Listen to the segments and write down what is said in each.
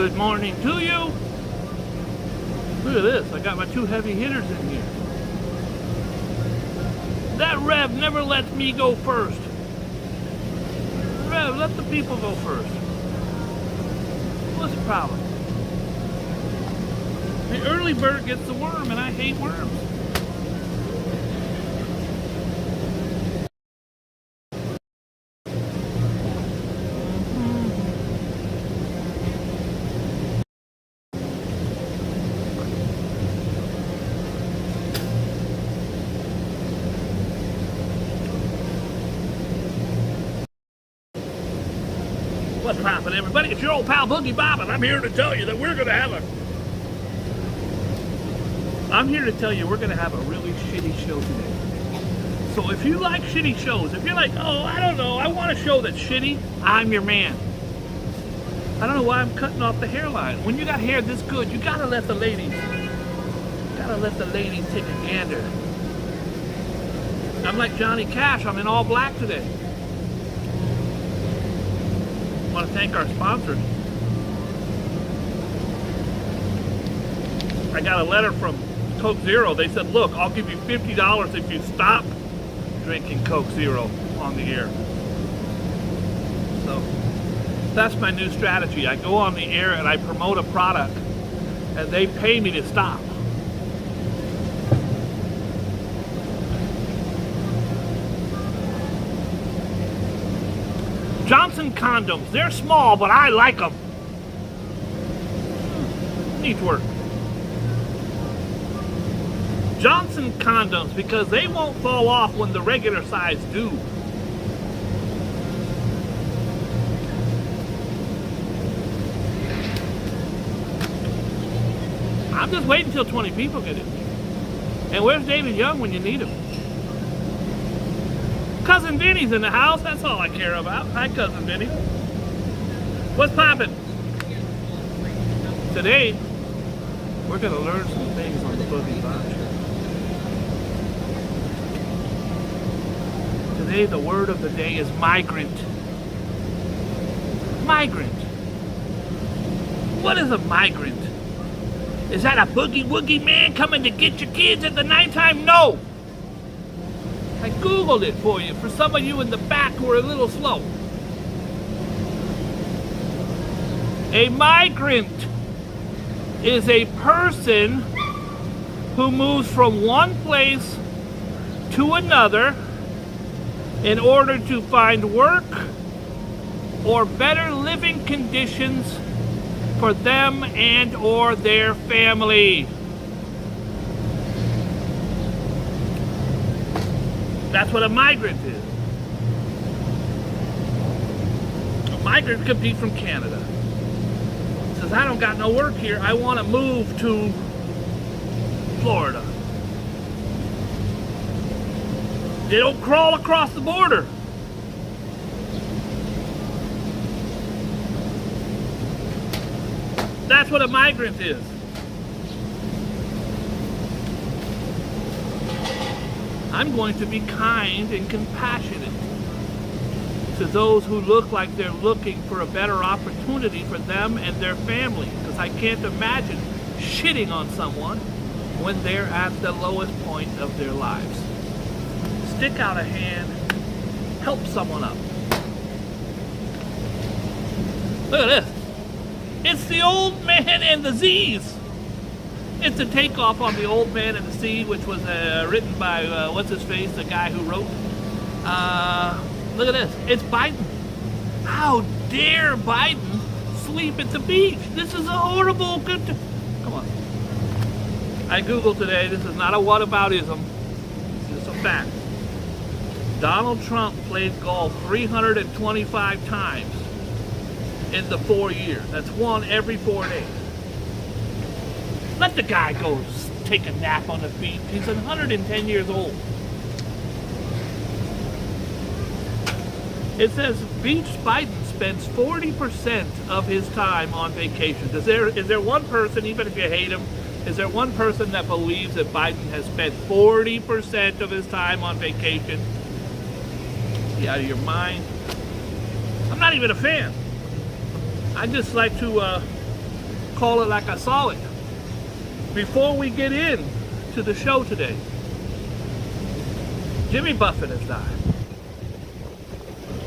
Good morning to you. Look at this. I got my two heavy hitters in here. That Rev never lets me go first. Rev, let the people go first. What's the problem? The early bird gets the worm, and I hate worms. What's poppin', everybody? It's your old pal Boogie Bob, and I'm here to tell you that we're gonna have a really shitty show today. So if you like shitty shows, if you're like, oh, I don't know, I want a show that's shitty, I'm your man. I don't know why I'm cutting off the hairline. When you got hair this good, you gotta let the ladies take a gander. I'm like Johnny Cash, I'm in all black today. I want to thank our sponsors. I got a letter from Coke Zero. They said, look, I'll give you $50 if you stop drinking Coke Zero on the air. So that's my new strategy. I go on the air and I promote a product and they pay me to stop. Johnson condoms, they're small, but I like them. Needs work. Johnson condoms, because they won't fall off when the regular size do. I'm just waiting until 20 people get it. And where's David Young when you need him? Cousin Vinny's in the house. That's all I care about. Hi, Cousin Vinny. What's poppin'? Today, we're going to learn some things on the Boogie Bunch. Today, the word of the day is migrant. Migrant. What is a migrant? Is that a boogie woogie man coming to get your kids at the nighttime? No. I Googled it for you, for some of you in the back who are a little slow. A migrant is a person who moves from one place to another in order to find work or better living conditions for them and or their family. That's what a migrant is. A migrant could be from Canada. Says, I don't got no work here. I want to move to Florida. They don't crawl across the border. That's what a migrant is. I'm going to be kind and compassionate to those who look like they're looking for a better opportunity for them and their family, because I can't imagine shitting on someone when they're at the lowest point of their lives. Stick out a hand, help someone up. Look at this. It's the Old Man and the Z's. It's a takeoff on the Old Man and the Sea, which was written by, what's his face, the guy who wrote. Look at this. It's Biden. How dare Biden sleep at the beach? This is a horrible... Come on. I Googled today. This is not a whataboutism. This is a fact. Donald Trump played golf 325 times in the 4 years. That's one every 4 days. Let the guy go take a nap on the beach. He's 110 years old. It says Beach Biden spends 40% of his time on vacation. Is there one person, even if you hate him, is there one person that believes that Biden has spent 40% of his time on vacation? You out of your mind? I'm not even a fan. I just like to call it like I saw it. Before we get in to the show today, Jimmy Buffett has died.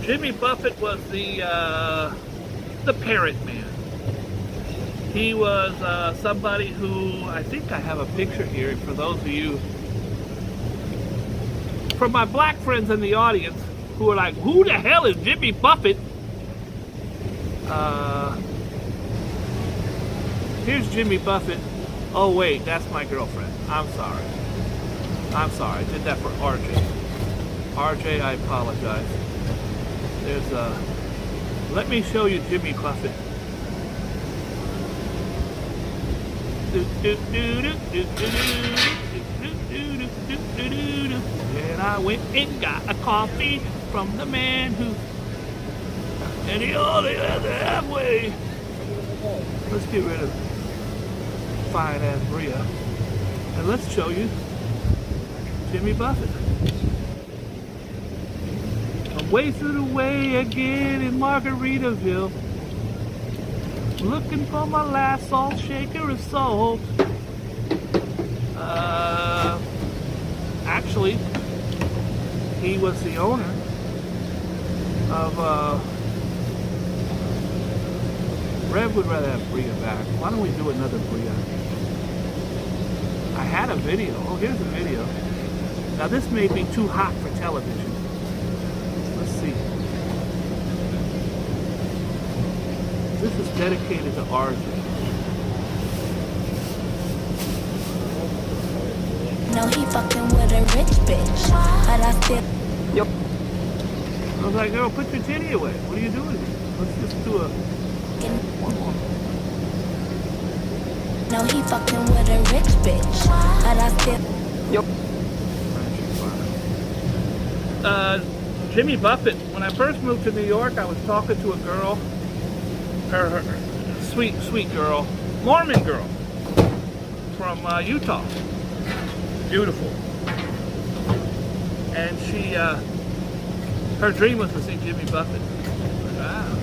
Jimmy Buffett was the parrot man. He was somebody who, I think I have a picture here for those of you, for my black friends in the audience who are like, who the hell is Jimmy Buffett? Here's Jimmy Buffett. Oh wait, that's my girlfriend. I'm sorry. I did that for RJ. RJ, I apologize. There's let me show you Jimmy Buffett. And I went and got a coffee from the man who, and he only had the halfway. Let's get rid of fine ass Bria, and let's show you Jimmy Buffett. I'm wasted away again in Margaritaville, looking for my last salt shaker of salt. Actually, he was the owner of, Rev would rather have Bria back. Why don't we do another Bria? I had a video. Oh, here's a video. Now this may be too hot for television. Let's see. This is dedicated to RJ. No, he fucking with a rich bitch, but I still. Yep. I was like, girl, put your titty away. What are you doing here? Let's just do a one more. No, he fucking with a rich bitch, but I still. Yep. Jimmy Buffett. When I first moved to New York, I was talking to a girl, her sweet girl, Mormon girl from Utah. Beautiful. And she, her dream was to see Jimmy Buffett. Wow.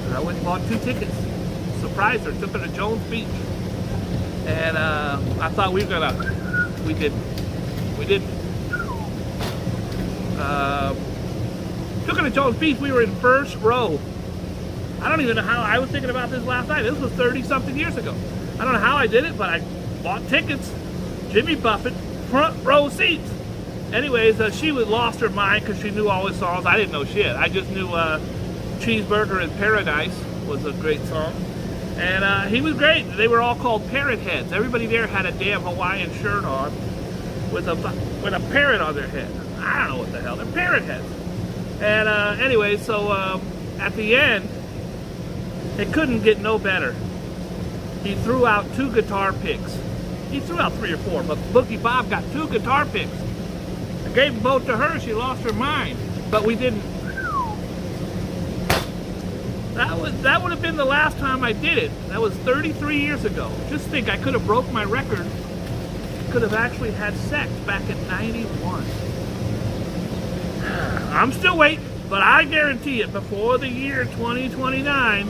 And I went and bought 2 tickets. Surprised her, took her to Jones Beach. And I thought we didn't. Took her to Jones Beach, we were in first row. I don't even know how, I was thinking about this last night. This was 30-something years ago. I don't know how I did it, but I bought tickets. Jimmy Buffett, front row seats. Anyways, she lost her mind because she knew all his songs. I didn't know shit. I just knew Cheeseburger in Paradise was a great song. And he was great. They were all called parrot heads. Everybody there had a damn Hawaiian shirt on with a parrot on their head. I don't know what the hell. They're parrot heads. And anyway, so at the end, it couldn't get no better. He threw out 2 guitar picks. He threw out 3 or 4, but Boogie Bob got 2 guitar picks. I gave them both to her. She lost her mind, but we didn't. That would have been the last time I did it. That was 33 years ago. Just think, I could have broke my record. Could have actually had sex back in '91. I'm still waiting, but I guarantee it, before the year 2029.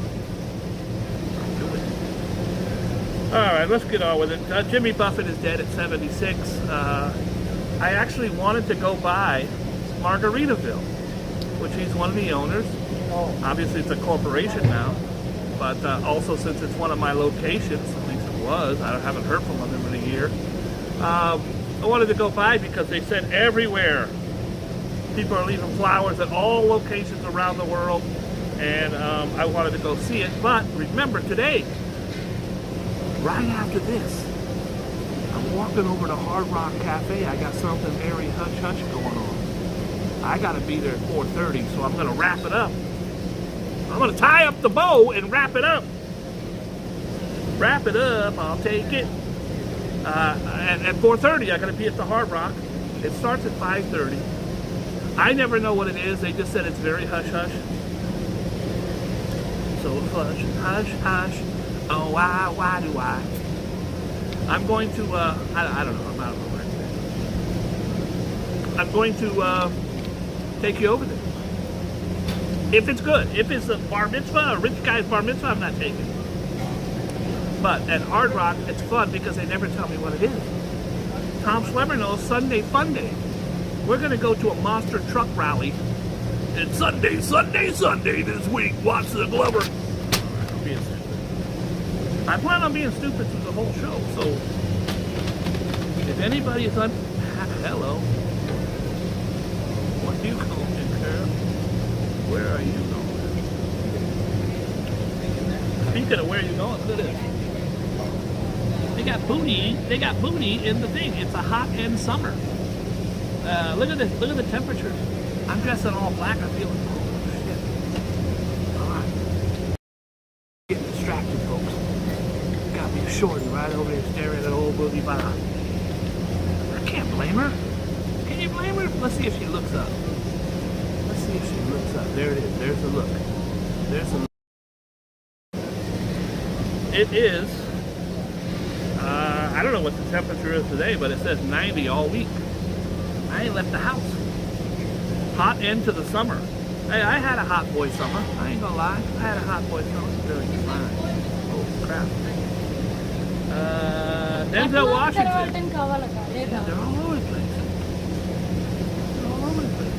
All right, let's get on with it. Jimmy Buffett is dead at 76. I actually wanted to go by Margaritaville, which he's one of the owners. Obviously, it's a corporation now, but also since it's one of my locations, at least it was, I haven't heard from them in a year. I wanted to go by because they said everywhere people are leaving flowers at all locations around the world, and I wanted to go see it. But remember, today, right after this, I'm walking over to Hard Rock Cafe. I got something very hush-hush going on. I got to be there at 4:30, so I'm going to wrap it up. I'm going to tie up the bow and wrap it up. Wrap it up, I'll take it. And at 4:30, I got to be at the Hard Rock. It starts at 5:30. I never know what it is. They just said it's very hush-hush. So hush, hush, hush. Oh, why do I? I'm going to, I don't know, I'm out of my mind. I'm going to take you over there. If it's good. If it's a bar mitzvah, a rich guy's bar mitzvah, I'm not taking it. But at Hard Rock, it's fun because they never tell me what it is. Tom Schlemmer knows Sunday Fun Day. We're going to go to a monster truck rally. And Sunday this week. Watch the Glover. I'm being stupid. I plan on being stupid through the whole show. So if anybody is hello. What are you going, girl? Where are you going? Speaking of where you going, look at this. They got booty in the thing. It's a hot end summer. Look at this. Look at the temperatures. I'm dressed in all black. I'm feeling shit. Alright. Getting distracted, folks. Got me a shorty right over there staring at old Boogie Bob. I can't blame her. Can you blame her? Let's see if she looks up. Let's see if she looks up. There it is. There's the look. There's the look. It is, I don't know what the temperature is today, but it says 90 all week. I ain't left the house. Hot end to the summer. Hey, I had a hot boy summer. I ain't gonna lie. I had a hot boy summer. Really fine. Oh, crap. Denzel Washington. They're all over the place. They're all over the place.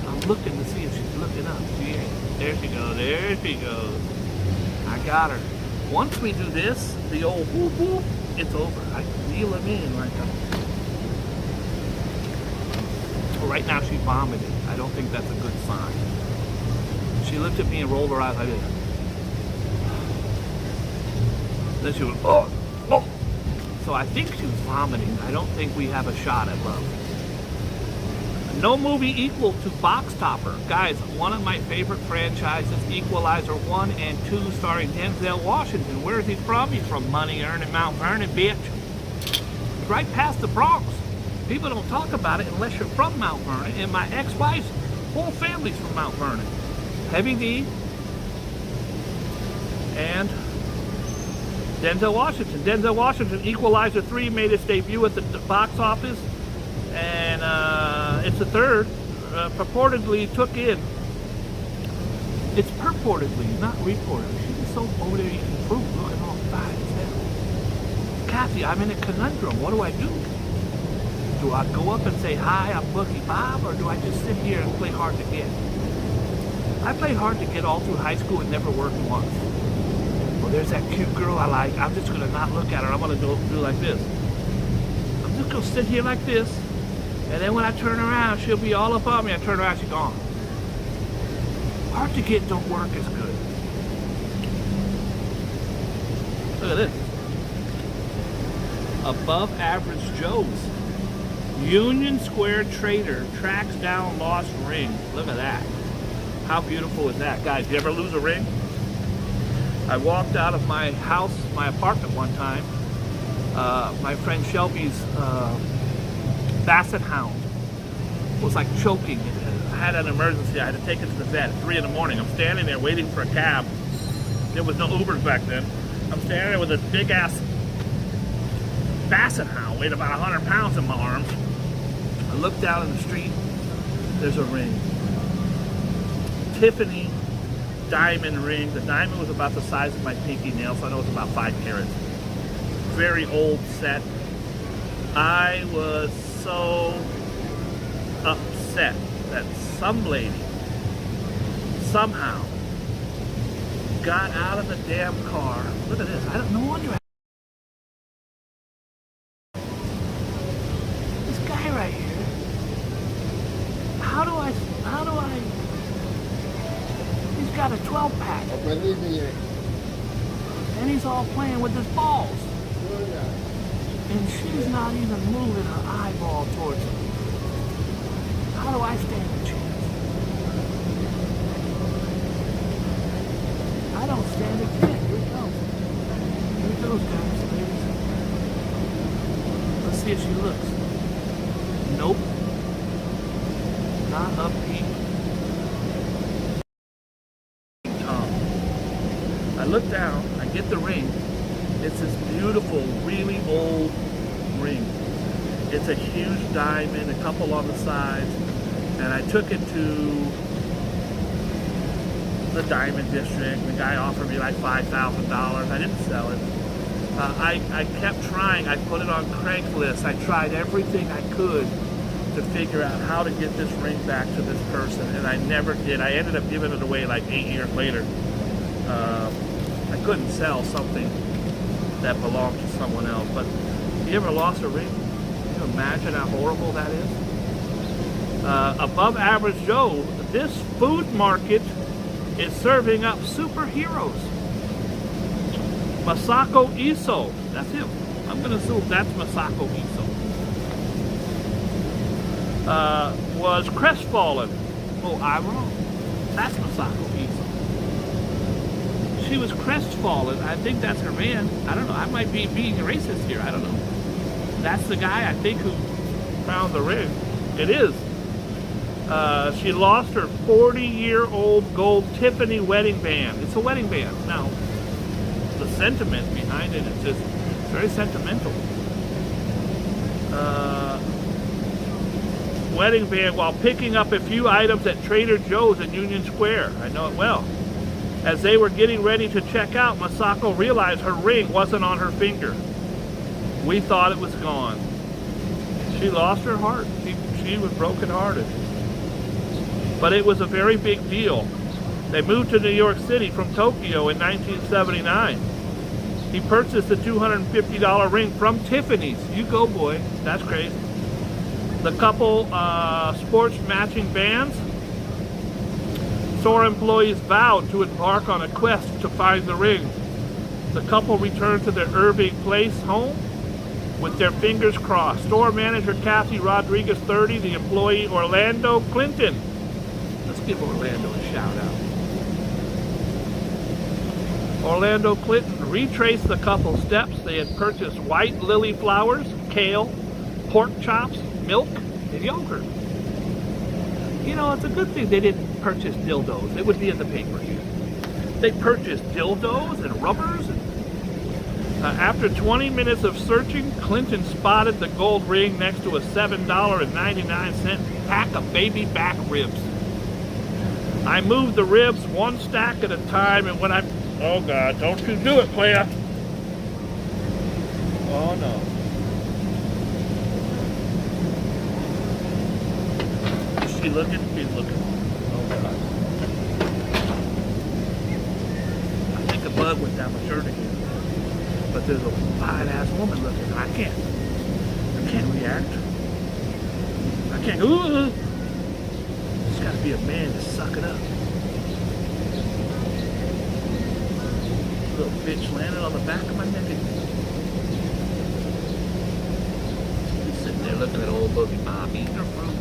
I'm looking to see if she's looking up. She ain't. There she goes. There she goes. I got her. Once we do this, the old whoop whoop, it's over. I can reel him in like a... Right now she's vomiting. I don't think that's a good sign. She looked at me and rolled her eyes like this. Then she went, oh, oh. So I think she was vomiting. I don't think we have a shot at love. No movie equal to Box Topper. Guys, one of my favorite franchises, Equalizer 1 and 2, starring Denzel Washington. Where is he from? He's from Money Earning Mount Vernon, bitch. Right past the Bronx. People don't talk about it unless you're from Mount Vernon, and my ex-wife's whole family's from Mount Vernon. Heavy D and Denzel Washington. Denzel Washington, Equalizer 3 made its debut at the box office, and it's the third. Purportedly took in. It's purportedly, not reportedly. She was so over there eating fruit, looking all fine. Kathy, I'm in a conundrum. What do I do? Do I go up and say, hi, I'm Boogie Bob, or do I just sit here and play hard to get? I played hard to get all through high school and never worked once. Well, there's that cute girl I like. I'm just going to not look at her. I'm going to do like this. I'm just going to sit here like this, and then when I turn around, she'll be all up on me. I turn around, she's gone. Hard to get don't work as good. Look at this. Above average Joes. Union Square trader tracks down lost ring. Look at that. How beautiful is that? Guys, you ever lose a ring? I walked out of my house, my apartment one time. My friend Shelby's basset hound was like choking. I had an emergency. I had to take it to the vet at 3 in the morning. I'm standing there waiting for a cab. There was no Ubers back then. I'm standing there with a big ass basset hound, weighed about 100 pounds in my arms. I look down in the street, there's a ring. Tiffany diamond ring. The diamond was about the size of my pinky nail, so I know it's about 5 carats. Very old set. I was so upset that some lady somehow got out of the damn car. Look at this. I don't know wonder right here. How do I, he's got a 12-pack. And he's all playing with his balls. And she's not even moving her eyeball towards him. How do I stand a chance? I don't stand a chance. Here it goes. Here it goes, guys, ladies. Let's see if she looks. Nope. Not upbeat. Tom. I look down, I get the ring. It's this beautiful, really old ring. It's a huge diamond, a couple on the sides. And I took it to the Diamond District. The guy offered me like $5,000. I didn't sell it. I kept trying. I put it on Craigslist. I tried everything I could to figure out how to get this ring back to this person, and I never did. I ended up giving it away like 8 years later. I couldn't sell something that belonged to someone else. But you ever lost a ring? Can you imagine how horrible that is? Above Average Joe, this food market is serving up superheroes. Masako Iso, that's him. I'm going to assume that's Masako Iso. Was crestfallen. Oh, I'm wrong. That's Masako Iso. She was crestfallen. I think that's her man. I don't know. I might be being racist here. I don't know. That's the guy, I think, who found the ring. It is. She lost her 40-year-old gold Tiffany wedding band. It's a wedding band. Now, the sentiment behind it is just very sentimental. Wedding band while picking up a few items at Trader Joe's in Union Square. I know it well. As they were getting ready to check out, Masako realized her ring wasn't on her finger. We thought it was gone. She lost her heart. She was brokenhearted. But it was a very big deal. They moved to New York City from Tokyo in 1979. He purchased a $250 ring from Tiffany's. You go, boy. That's crazy. The couple sports matching bands. Store employees vowed to embark on a quest to find the ring. The couple returned to their Irving Place home with their fingers crossed. Store manager Kathy Rodriguez, 30, the employee Orlando Clinton. Let's give Orlando a shout out. Orlando Clinton retraced the couple's steps. They had purchased white lily flowers, kale, pork chops, milk, and yogurt. You know, it's a good thing they didn't purchase dildos. It would be in the paper here. They purchased dildos and rubbers. And, after 20 minutes of searching, Clinton spotted the gold ring next to a $7.99 pack of baby back ribs. I moved the ribs one stack at a time, and when I... Oh, God, don't you do it, player. Oh, no. Is she looking? She's looking. Oh, God. I think a bug went down my shirt again. But there's a fine-ass woman looking. I can't react. I can't... Ooh. There's got to be a man to suck it up. Little bitch landed on the back of my neck again. He's sitting there looking at old Boogie Bob eating her fruit.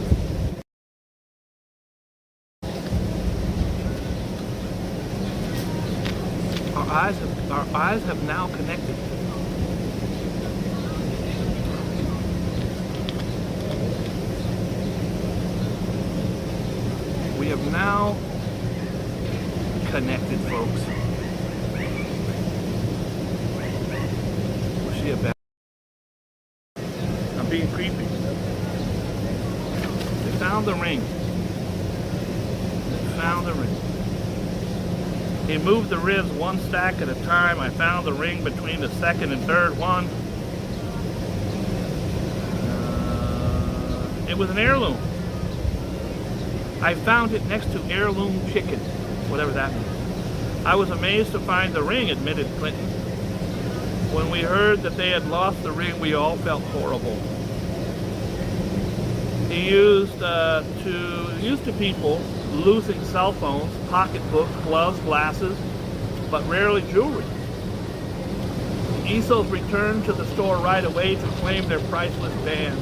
Our eyes have now connected. We have now connected, folks. I'm being creepy. They found the ring. They found the ring. He moved the ribs one stack at a time. I found the ring between the second and third one. It was an heirloom. I found it next to heirloom chicken, whatever that means. I was amazed to find the ring, admitted Clinton. When we heard that they had lost the ring, we all felt horrible. He used to people losing cell phones, pocketbooks, gloves, glasses, but rarely jewelry. The Isos returned to the store right away to claim their priceless band.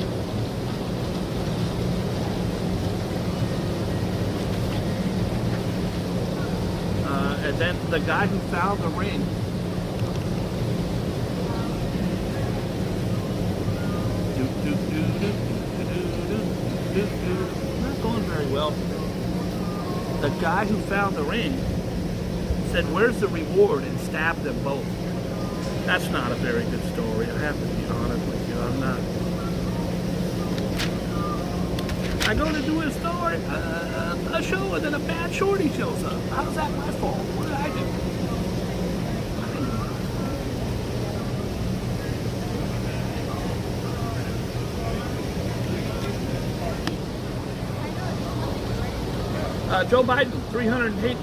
And then the guy who found the ring not going very well. The guy who found the ring said, "Where's the reward?" and stabbed them both. That's not a very good story. I have to be honest with you. I'm not. I go to do a story, a show, and then a bad shorty shows up. How's that my fault? What did I do? Joe Biden, 308.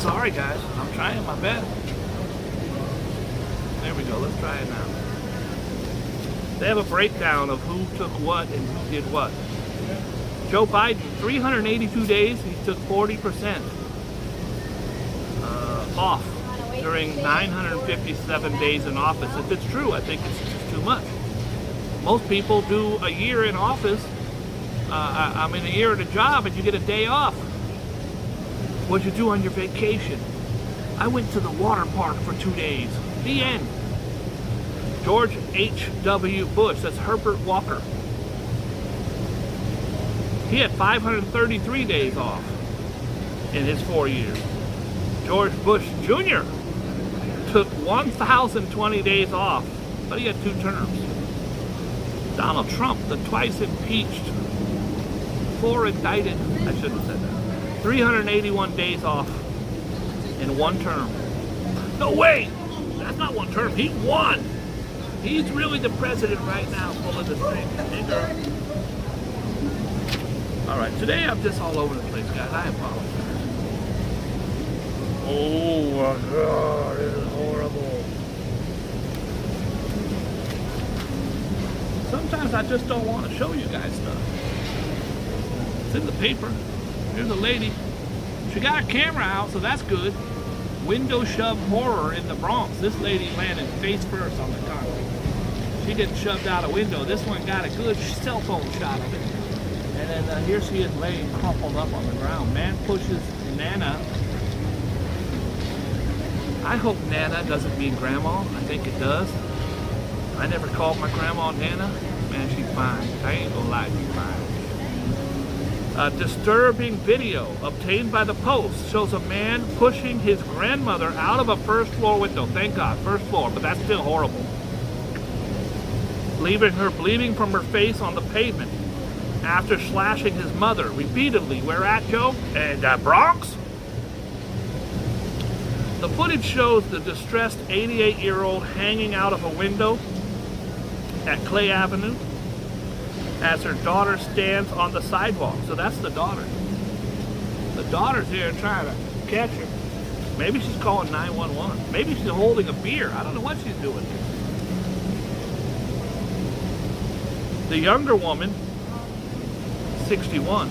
Sorry guys, I'm trying my best. There we go, let's try it now. They have a breakdown of who took what and who did what. Joe Biden, 382 days, he took 40% off during 957 days in office. If it's true, I think it's just too much. Most people do a year in office, a year at a job, and you get a day off. What'd you do on your vacation? I went to the water park for 2 days. The end. George H.W. Bush, that's Herbert Walker. He had 533 days off in his 4 years. George Bush Jr. took 1,020 days off, but he had 2 terms. Donald Trump, the twice impeached, 4 indicted, I shouldn't have said that, 381 days off in 1 term. No way! That's not 1 term, he won! He's really the president right now, pulling the strings. Hey girl. Alright, today I'm just all over the place, guys. I apologize. Oh my god, this is horrible. Sometimes I just don't want to show you guys stuff. It's in the paper. Here's a lady. She got her camera out, so that's good. Window shove horror in the Bronx. This lady landed face first on the concrete. She gets shoved out a window. This one got a good cell phone shot of it. And then here she is laying crumpled up on the ground. Man pushes Nana. I hope Nana doesn't mean grandma. I think it does. I never called my grandma Nana. Man, she's fine. I ain't gonna lie, she's fine. A disturbing video obtained by the Post shows a man pushing his grandmother out of a first-floor window. Thank God, first floor, but that's still horrible. Leaving her bleeding from her face on the pavement after slashing his mother repeatedly. Where at, Joe? In the Bronx? The footage shows the distressed 88-year-old hanging out of a window at Clay Avenue as her daughter stands on the sidewalk. So that's the daughter. The daughter's here trying to catch her. Maybe she's calling 911. Maybe she's holding a beer. I don't know what she's doing here. The younger woman, 61,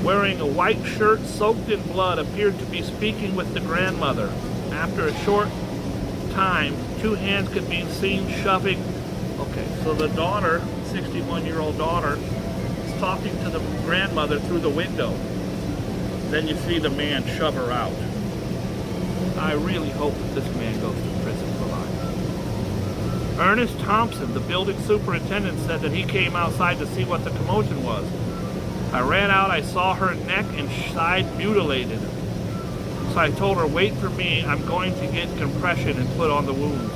wearing a white shirt soaked in blood, appeared to be speaking with the grandmother. After a short time, 2 hands could be seen shoving. Okay, so the daughter, 61-year-old daughter, is talking to the grandmother through the window. Then you see the man shove her out. I really hope that this man goes to prison for life. Ernest Thompson, the building superintendent, said that he came outside to see what the commotion was. I ran out, I saw her neck and side mutilated. So I told her, wait for me, I'm going to get compression and put on the wounds.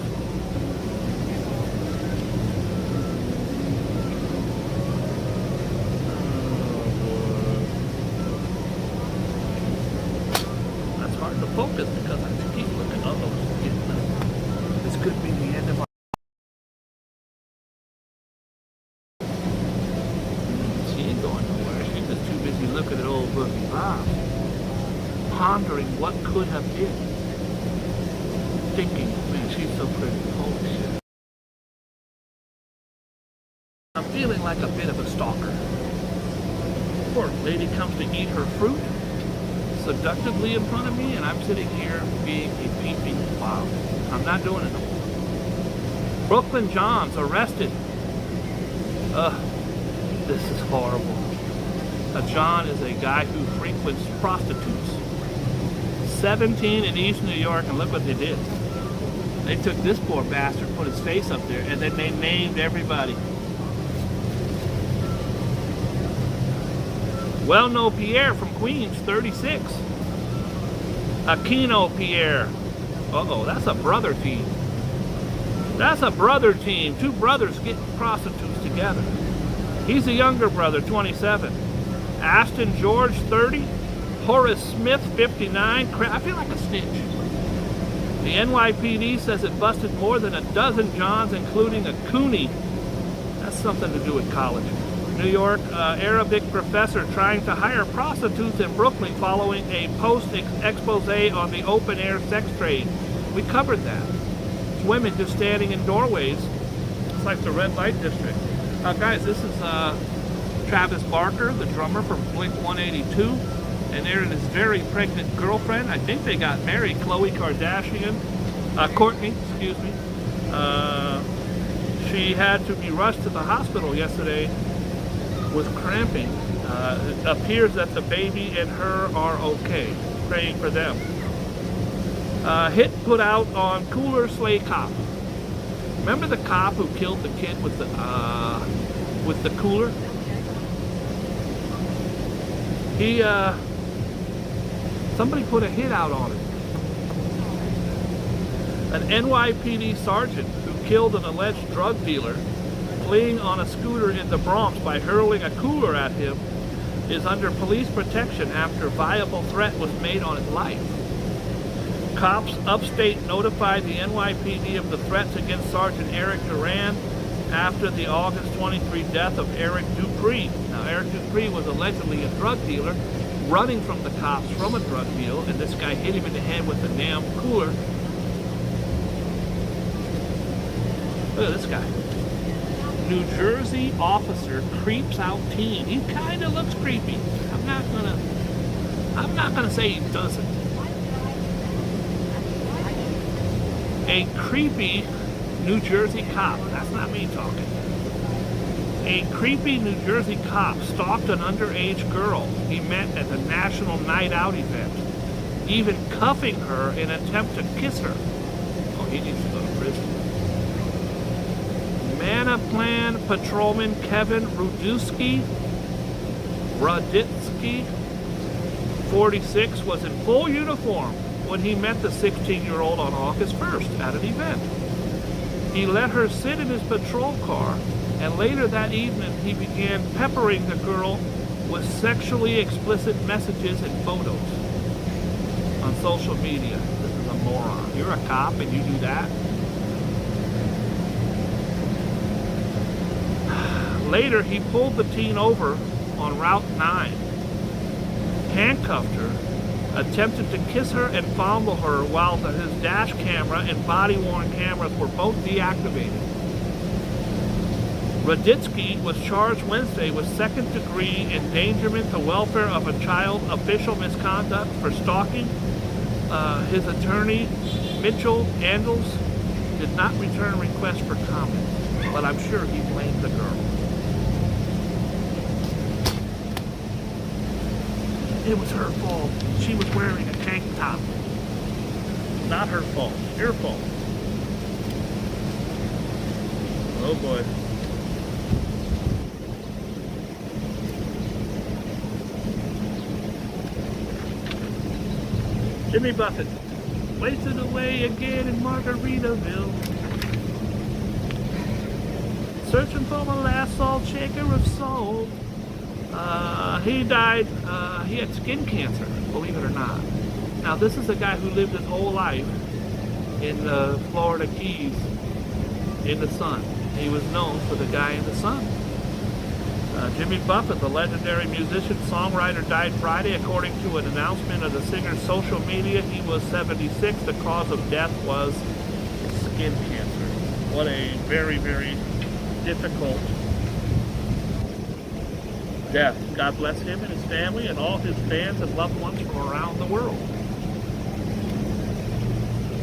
That's hard to focus because I keep looking up. This could be the end of our... She ain't going nowhere. She's just too busy looking at old Boogie Bob, pondering what could have been, thinking, man, she's so pretty. Holy shit. I'm feeling like a bit of a stalker. Poor lady comes to eat her fruit seductively in front of me, and I'm sitting here being a peeping Bob. I'm not doing it no more. Brooklyn Johns arrested. This is horrible. A John is a guy who frequents prostitutes. 17 in East New York, and look what they did. They took this poor bastard, put his face up there, and then they named everybody. Well-known Pierre from Queens, 36. Aquino Pierre, Uh-oh, that's a brother team. That's a brother team. Two brothers getting prostitutes together. He's a younger brother, 27. Aston George, 30. Horace Smith, 59. I feel like a snitch. The NYPD says it busted more than a dozen Johns, including a Cooney. That's something to do with college. New York Arabic professor trying to hire prostitutes in Brooklyn following a post-expose on the open-air sex trade. We covered that. It's women just standing in doorways. It's like the red light district. Guys, this is Travis Barker, the drummer from Blink-182. And they're his very pregnant girlfriend. I think they got married, Khloe Kardashian. Courtney, excuse me. She had to be rushed to the hospital yesterday with cramping. It appears that the baby and her are okay. Praying for them. Hit put out on Cooler Slay Cop. Remember the cop who killed the kid with the cooler? He somebody put a hit out on him. An NYPD sergeant who killed an alleged drug dealer fleeing on a scooter in the Bronx by hurling a cooler at him is under police protection after a viable threat was made on his life. Cops upstate notified the NYPD of the threats against Sergeant Eric Duran after the August 23 death of Eric Dupree. Now, Eric Dupree was allegedly a drug dealer running from the cops from a drug deal, and this guy hit him in the head with a damn cooler. Look at this guy. New Jersey officer creeps out teen. He kind of looks creepy. I'm not gonna say he doesn't. A creepy New Jersey cop. That's not me talking. A creepy New Jersey cop stalked an underage girl he met at a national night out event, even cuffing her in an attempt to kiss her. Oh, he needs to go to prison. Manaplan patrolman Kevin Ruditsky, 46, was in full uniform when he met the 16-year-old on August 1st at an event. He let her sit in his patrol car, and later that evening he began peppering the girl with sexually explicit messages and photos on social media. This is a moron. You're a cop and you do that? Later, he pulled the teen over on Route 9, handcuffed her, attempted to kiss her and fondle her while his dash camera and body-worn cameras were both deactivated. Ruditsky was charged Wednesday with second-degree endangerment to welfare of a child, official misconduct for stalking. His attorney, Mitchell Andels, did not return requests for comment, but I'm sure he blamed the girl. It was her fault. She was wearing a tank top. Not her fault. Your fault. Oh boy. Jimmy Buffett. Wasted away again in Margaritaville. Searching for my last salt shaker of salt. He died, he had skin cancer, believe it or not. Now, this is a guy who lived his whole life in the Florida Keys in the sun. He was known for the guy in the sun. Jimmy Buffett, the legendary musician, songwriter, died Friday. According to an announcement of the singer's social media, he was 76. The cause of death was skin cancer. What a very, very difficult death. God bless him and his family and all his fans and loved ones from around the world.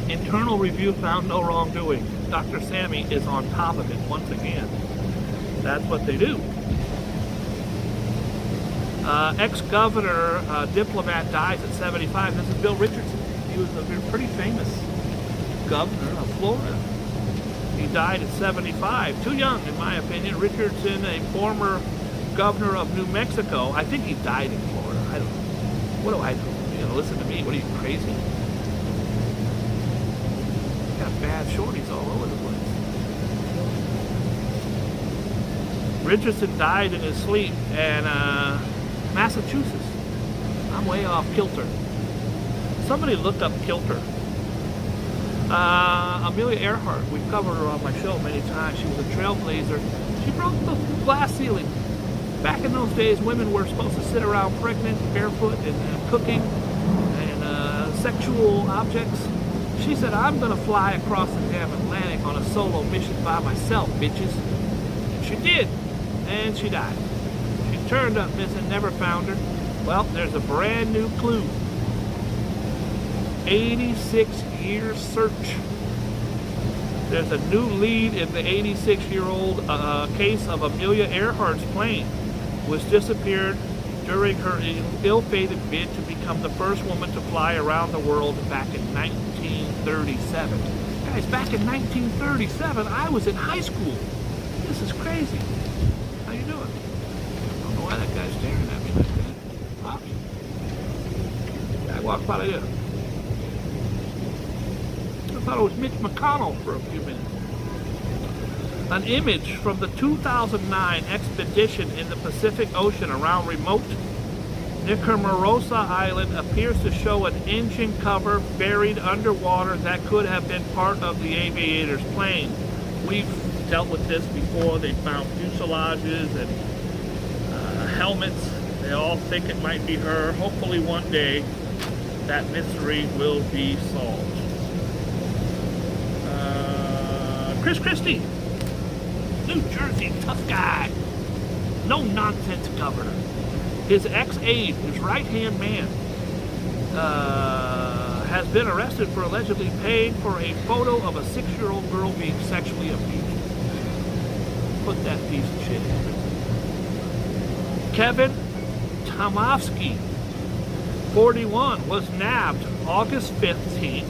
Internal review found no wrongdoing. Dr. Sammy is on top of it once again. That's what they do. Ex-governor, diplomat dies at 75. This is Bill Richardson. He was a pretty famous governor of Florida. He died at 75. Too young, in my opinion. Richardson, a former governor of New Mexico. I think he died in Florida. I don't know. What do I know? You know, listen to me. What are you, crazy? got bad shorties all over the place. Richardson died in his sleep in Massachusetts. I'm way off kilter. Somebody looked up kilter. Amelia Earhart, we've covered her on my show many times. She was a trailblazer. She broke the glass ceiling. Back in those days, women were supposed to sit around pregnant, barefoot, and cooking, and sexual objects. She said, I'm going to fly across the damn Atlantic on a solo mission by myself, bitches. And she did. And she died. She turned up missing, never found her. Well, there's a brand new clue. 86-year search. There's a new lead in the 86-year-old case of Amelia Earhart's plane, which disappeared during her ill-fated bid to become the first woman to fly around the world back in 1937. Guys, back in 1937, I was in high school. This is crazy. How you doing? I don't know why that guy's staring at me like that. Pops. I walked by here. I thought it was Mitch McConnell for a few minutes. An image from the 2009 expedition in the Pacific Ocean around remote Nicaragua Island appears to show an engine cover buried underwater that could have been part of the aviator's plane. We've dealt with this before. They found fuselages and helmets. They all think it might be her. Hopefully one day that mystery will be solved. Chris Christie, New Jersey tough guy, no nonsense governor. His ex-aide, his right-hand man, has been arrested for allegedly paying for a photo of a 6-year-old girl being sexually abused. Put that piece of shit in prison. Kevin Tomovsky, 41, was nabbed August 15th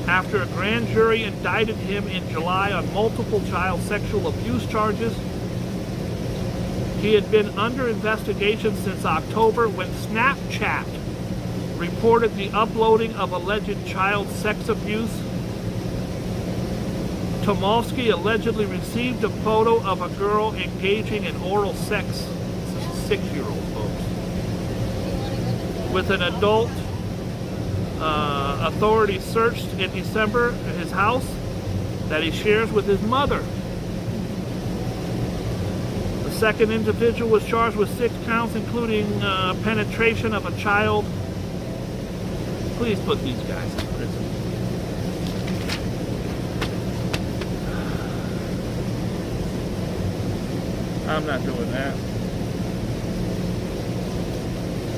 after a grand jury indicted him in July on multiple child sexual abuse charges. He had been under investigation since October when Snapchat reported the uploading of alleged child sex abuse. Tomovsky allegedly received a photo of a girl engaging in oral sex. This is a 6-year-old, folks. With an adult. Authorities searched in December his house that he shares with his mother. The second individual was charged with 6 counts, including penetration of a child. Please put these guys in prison. I'm not doing that.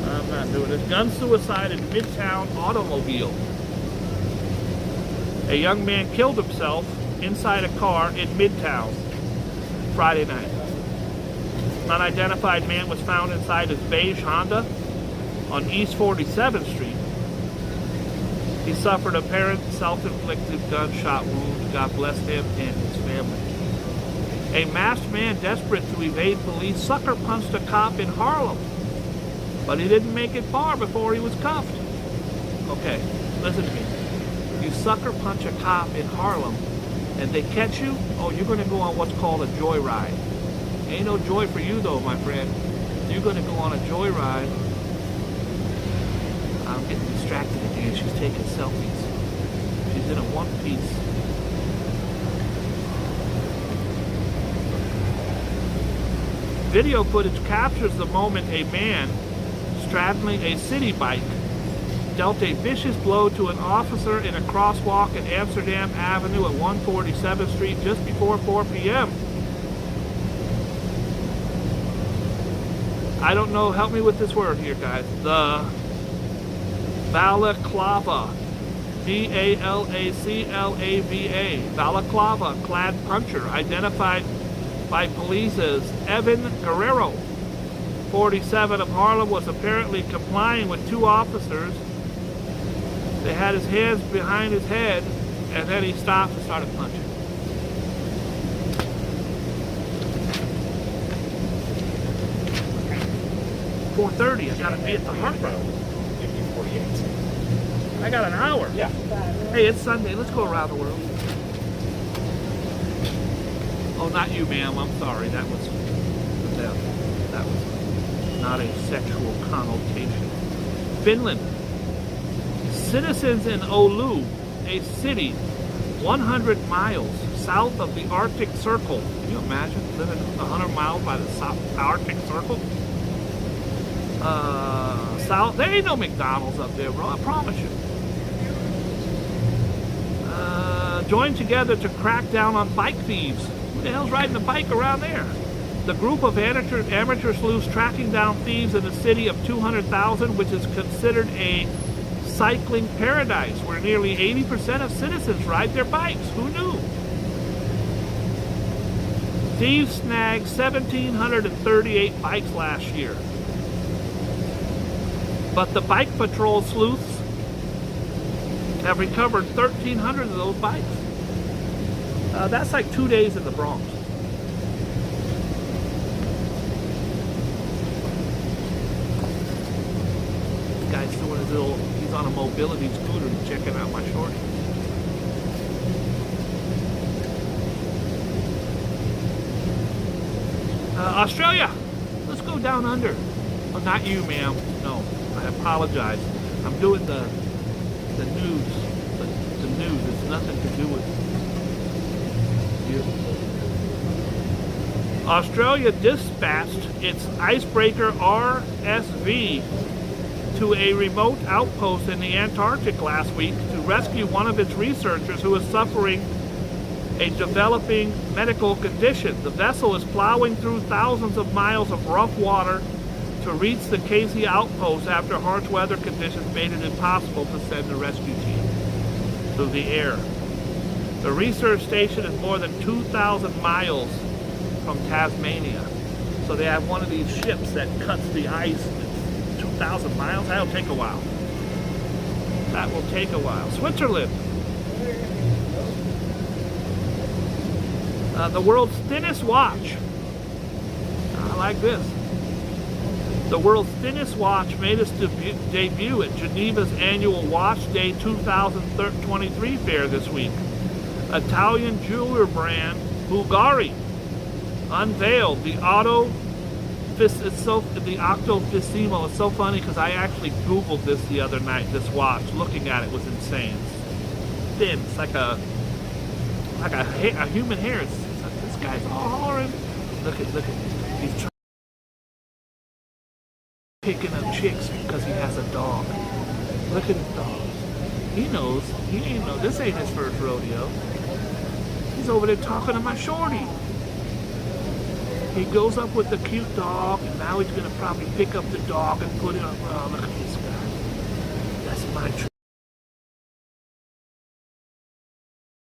I'm not doing this. Gun suicide in Midtown automobile. A young man killed himself inside a car in Midtown Friday night. An unidentified man was found inside his beige Honda on East 47th Street. He suffered apparent self-inflicted gunshot wound. God bless him and his family. A masked man desperate to evade police sucker punched a cop in Harlem. But he didn't make it far before he was cuffed. Okay, listen to me. You sucker punch a cop in Harlem and they catch you, oh, you're going to go on what's called a joyride. Ain't no joy for you though, my friend. You're going to go on a joyride. I'm getting distracted again. She's taking selfies. She's in a one piece. Video footage captures the moment a man straddling a city bike dealt a vicious blow to an officer in a crosswalk at Amsterdam Avenue at 147th Street just before 4 p.m. I don't know, help me with this word here, guys. The balaclava, B-A-L-A-C-L-A-V-A, balaclava clad puncher, identified by police as Evan Guerrero, 47 of Harlem, was apparently complying with 2 officers. They had his hands behind his head, and then he stopped and started punching. $4:30, I gotta be at the harbor. I got an hour. Yeah. Hey, it's Sunday, let's go around the world. Oh, not you, ma'am. I'm sorry. That was not a sexual connotation. Finland. Citizens in Oulu, a city 100 miles south of the Arctic Circle. Can you imagine living 100 miles by the Arctic Circle? South. There ain't no McDonald's up there, bro. I promise you. Joined together to crack down on bike thieves. Who the hell's riding a bike around there? The group of amateur sleuths tracking down thieves in a city of 200,000, which is considered a cycling paradise, where nearly 80% of citizens ride their bikes. Who knew? Thieves snagged 1,738 bikes last year. But the bike patrol sleuths have recovered 1,300 of those bikes. That's like 2 days in the Bronx. This guy's doing his little, he's on a mobility scooter checking out my shorty. Australia, let's go down under. Oh, not you, ma'am. No, I apologize. I'm doing the news. The news. It's nothing to do with you. Australia dispatched its icebreaker RSV to a remote outpost in the Antarctic last week to rescue one of its researchers who is suffering a developing medical condition. The vessel is plowing through thousands of miles of rough water to reach the Casey outpost after harsh weather conditions made it impossible to send a rescue team through the air. The research station is more than 2,000 miles from Tasmania. So they have one of these ships that cuts the ice. 2,000 miles? That'll take a while. That will take a while. Switzerland. The world's thinnest watch. I like this. The world's thinnest watch made its debut at Geneva's annual Watch Day 2023 fair this week. Italian jeweler brand Bulgari unveiled the Octofissimo. It's so funny because I actually Googled this the other night. This watch, looking at it was insane. It's thin. It's like a human hair. It's like this guy's all hollering. Look at. He's picking up chicks because he has a dog. Look at his dog. He knows. He ain't know. This ain't his first rodeo. He's over there talking to my shorty. He goes up with the cute dog, and now he's gonna probably pick up the dog and put it up. Oh, look at this guy. That's my trick.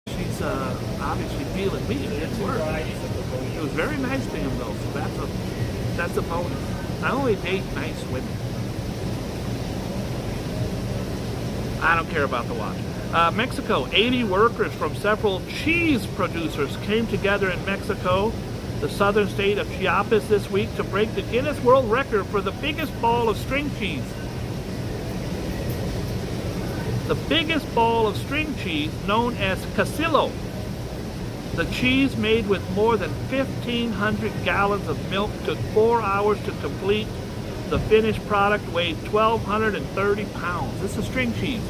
She's obviously feeling me. It's work. It was very nice to him though, so that's a bonus. I only date nice women. I don't care about the watch. Mexico, 80 workers from several cheese producers came together in Mexico, the southern state of Chiapas, this week to break the Guinness World Record for the biggest ball of string cheese. The biggest ball of string cheese, known as casillo. The cheese, made with more than 1,500 gallons of milk, took 4 hours to complete. The finished product weighed 1,230 pounds. This is string cheese.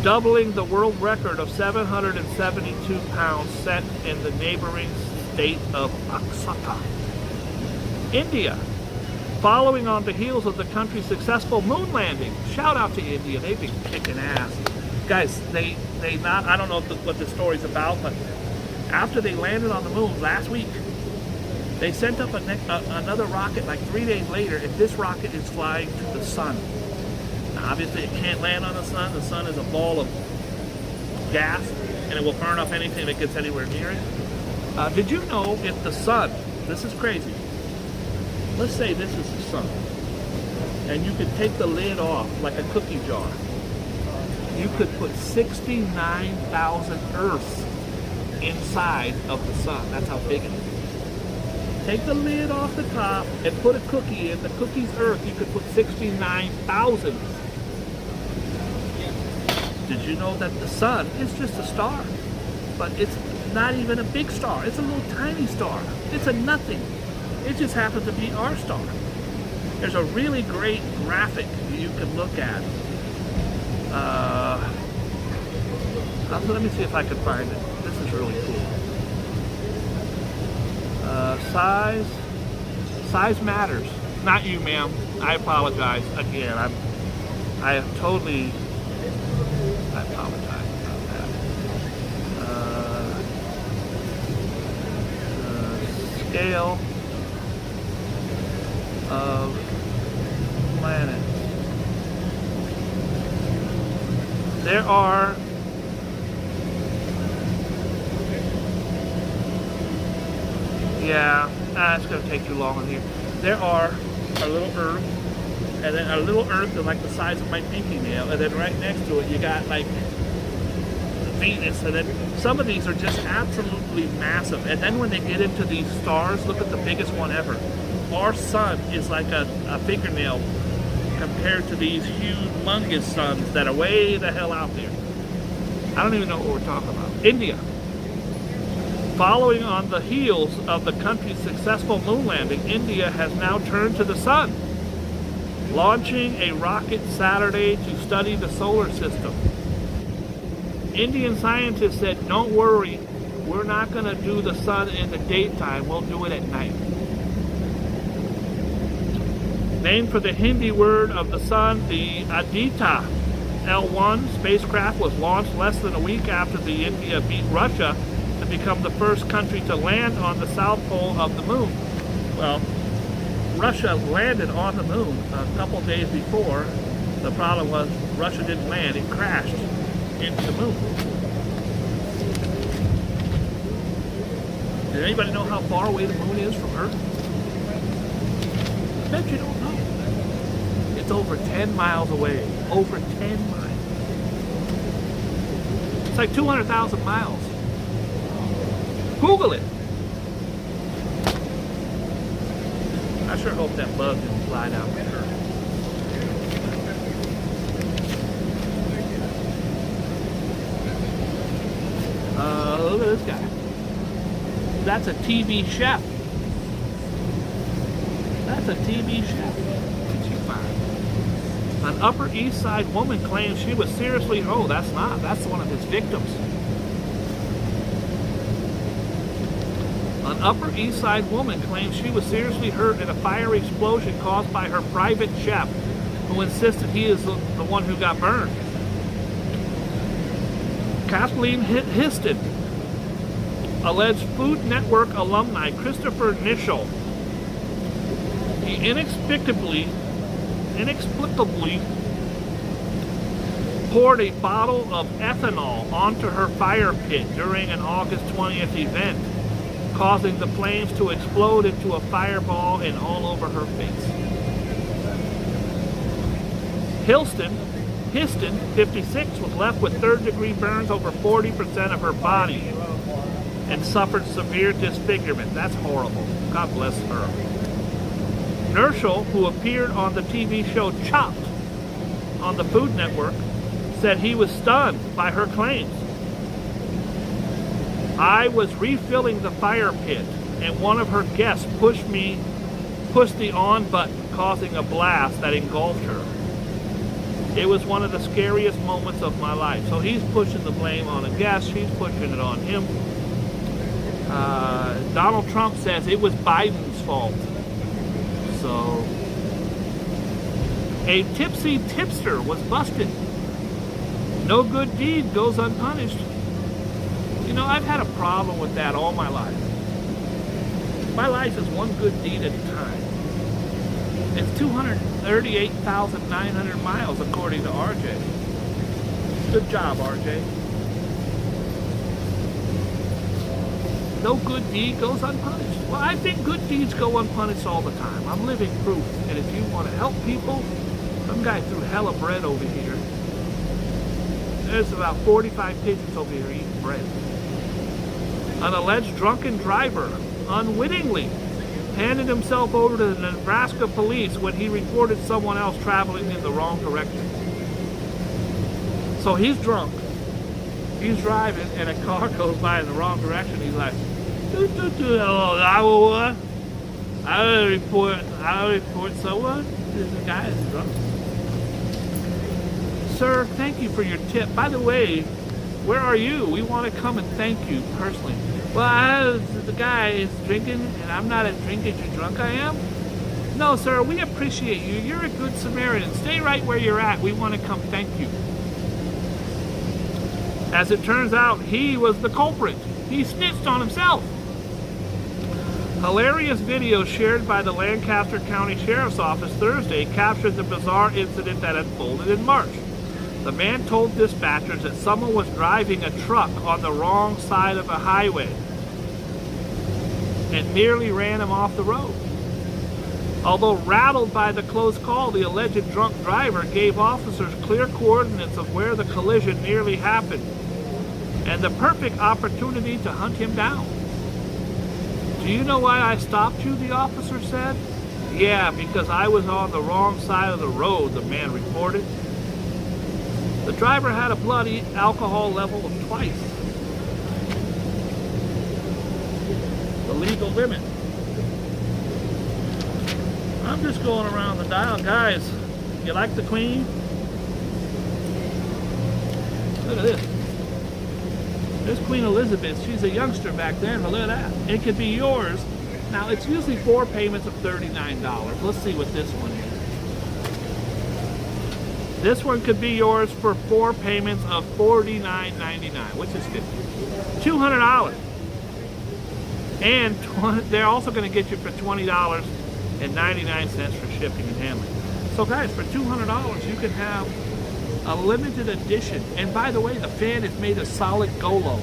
Doubling the world record of 772 pounds set in the neighboring state of Oaxaca. India, following on the heels of the country's successful moon landing. Shout out to India, they've been kicking ass. Guys, I don't know what the story's about, but after they landed on the moon last week, they sent up another rocket like 3 days later, and this rocket is flying to the sun. Now, obviously, it can't land on the sun. The sun is a ball of gas, and it will burn up anything that gets anywhere near it. Did you know if the sun, this is crazy, let's say this is the sun, and you could take the lid off like a cookie jar. You could put 69,000 Earths inside of the sun. That's how big it is. Take the lid off the top and put a cookie in. The cookie's Earth, you could put 69,000. Did you know that the sun is just a star? But it's not even a big star. It's a little tiny star. It's a nothing. It just happens to be our star. There's a really great graphic you can look at. Let me see if I can find it. This is really cool. Size matters. Not you, ma'am. I apologize again. I apologize about that. Scale of planets. There are it's going to take too long in here. There are a little Earth, and then a little Earth is like the size of my pinky nail, and then right next to it you got like Venus, and then some of these are just absolutely massive. And then when they get into these stars, look at the biggest one ever. Our sun is like a fingernail compared to these humongous suns that are way the hell out there. I don't even know what we're talking about. India. Following on the heels of the country's successful moon landing, India has now turned to the sun, launching a rocket Saturday to study the solar system. Indian scientists said, don't worry, we're not going to do the sun in the daytime, we'll do it at night. Named for the Hindi word of the sun, the Aditya L1 spacecraft was launched less than a week after the India beat Russia to become the first country to land on the south pole of the moon. Well, Russia landed on the moon a couple days before. The problem was Russia didn't land, it crashed into the moon. Does anybody know how far away the moon is from Earth? I bet you don't know. It's over 10 miles away. Over 10 miles. It's like 200,000 miles. Google it. I sure hope that bug didn't fly down to Earth. Look at this guy. That's a TV chef. That's a TV chef. An Upper East Side woman claims she was seriously... Oh, that's not. That's one of his victims. An Upper East Side woman claims she was seriously hurt in a fire explosion caused by her private chef, who insisted he is the one who got burned. Kathleen Histon, alleged Food Network alumni Christopher Nischel. He inexplicably poured a bottle of ethanol onto her fire pit during an August 20th event, causing the flames to explode into a fireball and all over her face. Histon, 56, was left with third-degree burns over 40% of her body and suffered severe disfigurement. That's horrible. God bless her. Nischel, who appeared on the TV show Chopped on the Food Network, said he was stunned by her claims. I was refilling the fire pit, and one of her guests pushed the on button, causing a blast that engulfed her. It was one of the scariest moments of my life. So he's pushing the blame on a guest, she's pushing it on him. Donald Trump says it was Biden's fault. So, a tipsy tipster was busted. No good deed goes unpunished. You know, I've had a problem with that all my life. My life is one good deed at a time. It's 238,900 miles according to RJ. Good job, RJ. No good deed goes unpunished. Well, I think good deeds go unpunished all the time. I'm living proof. And if you want to help people, some guy threw hella bread over here. There's about 45 pigeons over here eating bread. An alleged drunken driver unwittingly handed himself over to the Nebraska police when he reported someone else traveling in the wrong direction. So he's drunk. He's driving and a car goes by in the wrong direction. He's like, oh, I will what? I will report someone. The guy is drunk. Sir, thank you for your tip. By the way, where are you? We want to come and thank you personally. Well, the guy is drinking and I'm not as drinking as drunk I am. No, sir, we appreciate you. You're a good Samaritan. Stay right where you're at. We want to come thank you. As it turns out, he was the culprit. He snitched on himself. Hilarious video shared by the Lancaster County Sheriff's Office Thursday captured the bizarre incident that unfolded in March. The man told dispatchers that someone was driving a truck on the wrong side of a highway and nearly ran him off the road. Although rattled by the close call, the alleged drunk driver gave officers clear coordinates of where the collision nearly happened and the perfect opportunity to hunt him down. Do you know why I stopped you? The officer said. Yeah, because I was on the wrong side of the road, the man reported. The driver had a bloody alcohol level of twice the legal limit. I'm just going around the dial. Guys, you like the Queen? Look at this. There's Queen Elizabeth. She's a youngster back then, but look at that. It could be yours. Now, it's usually 4 payments of $39. Let's see what this one is. This one could be yours for 4 payments of $49.99, which is $200. And they're also going to get you for $20.99 for shipping and handling. So guys, for $200 you can have a limited edition. And by the way, the fan is made of solid Golo.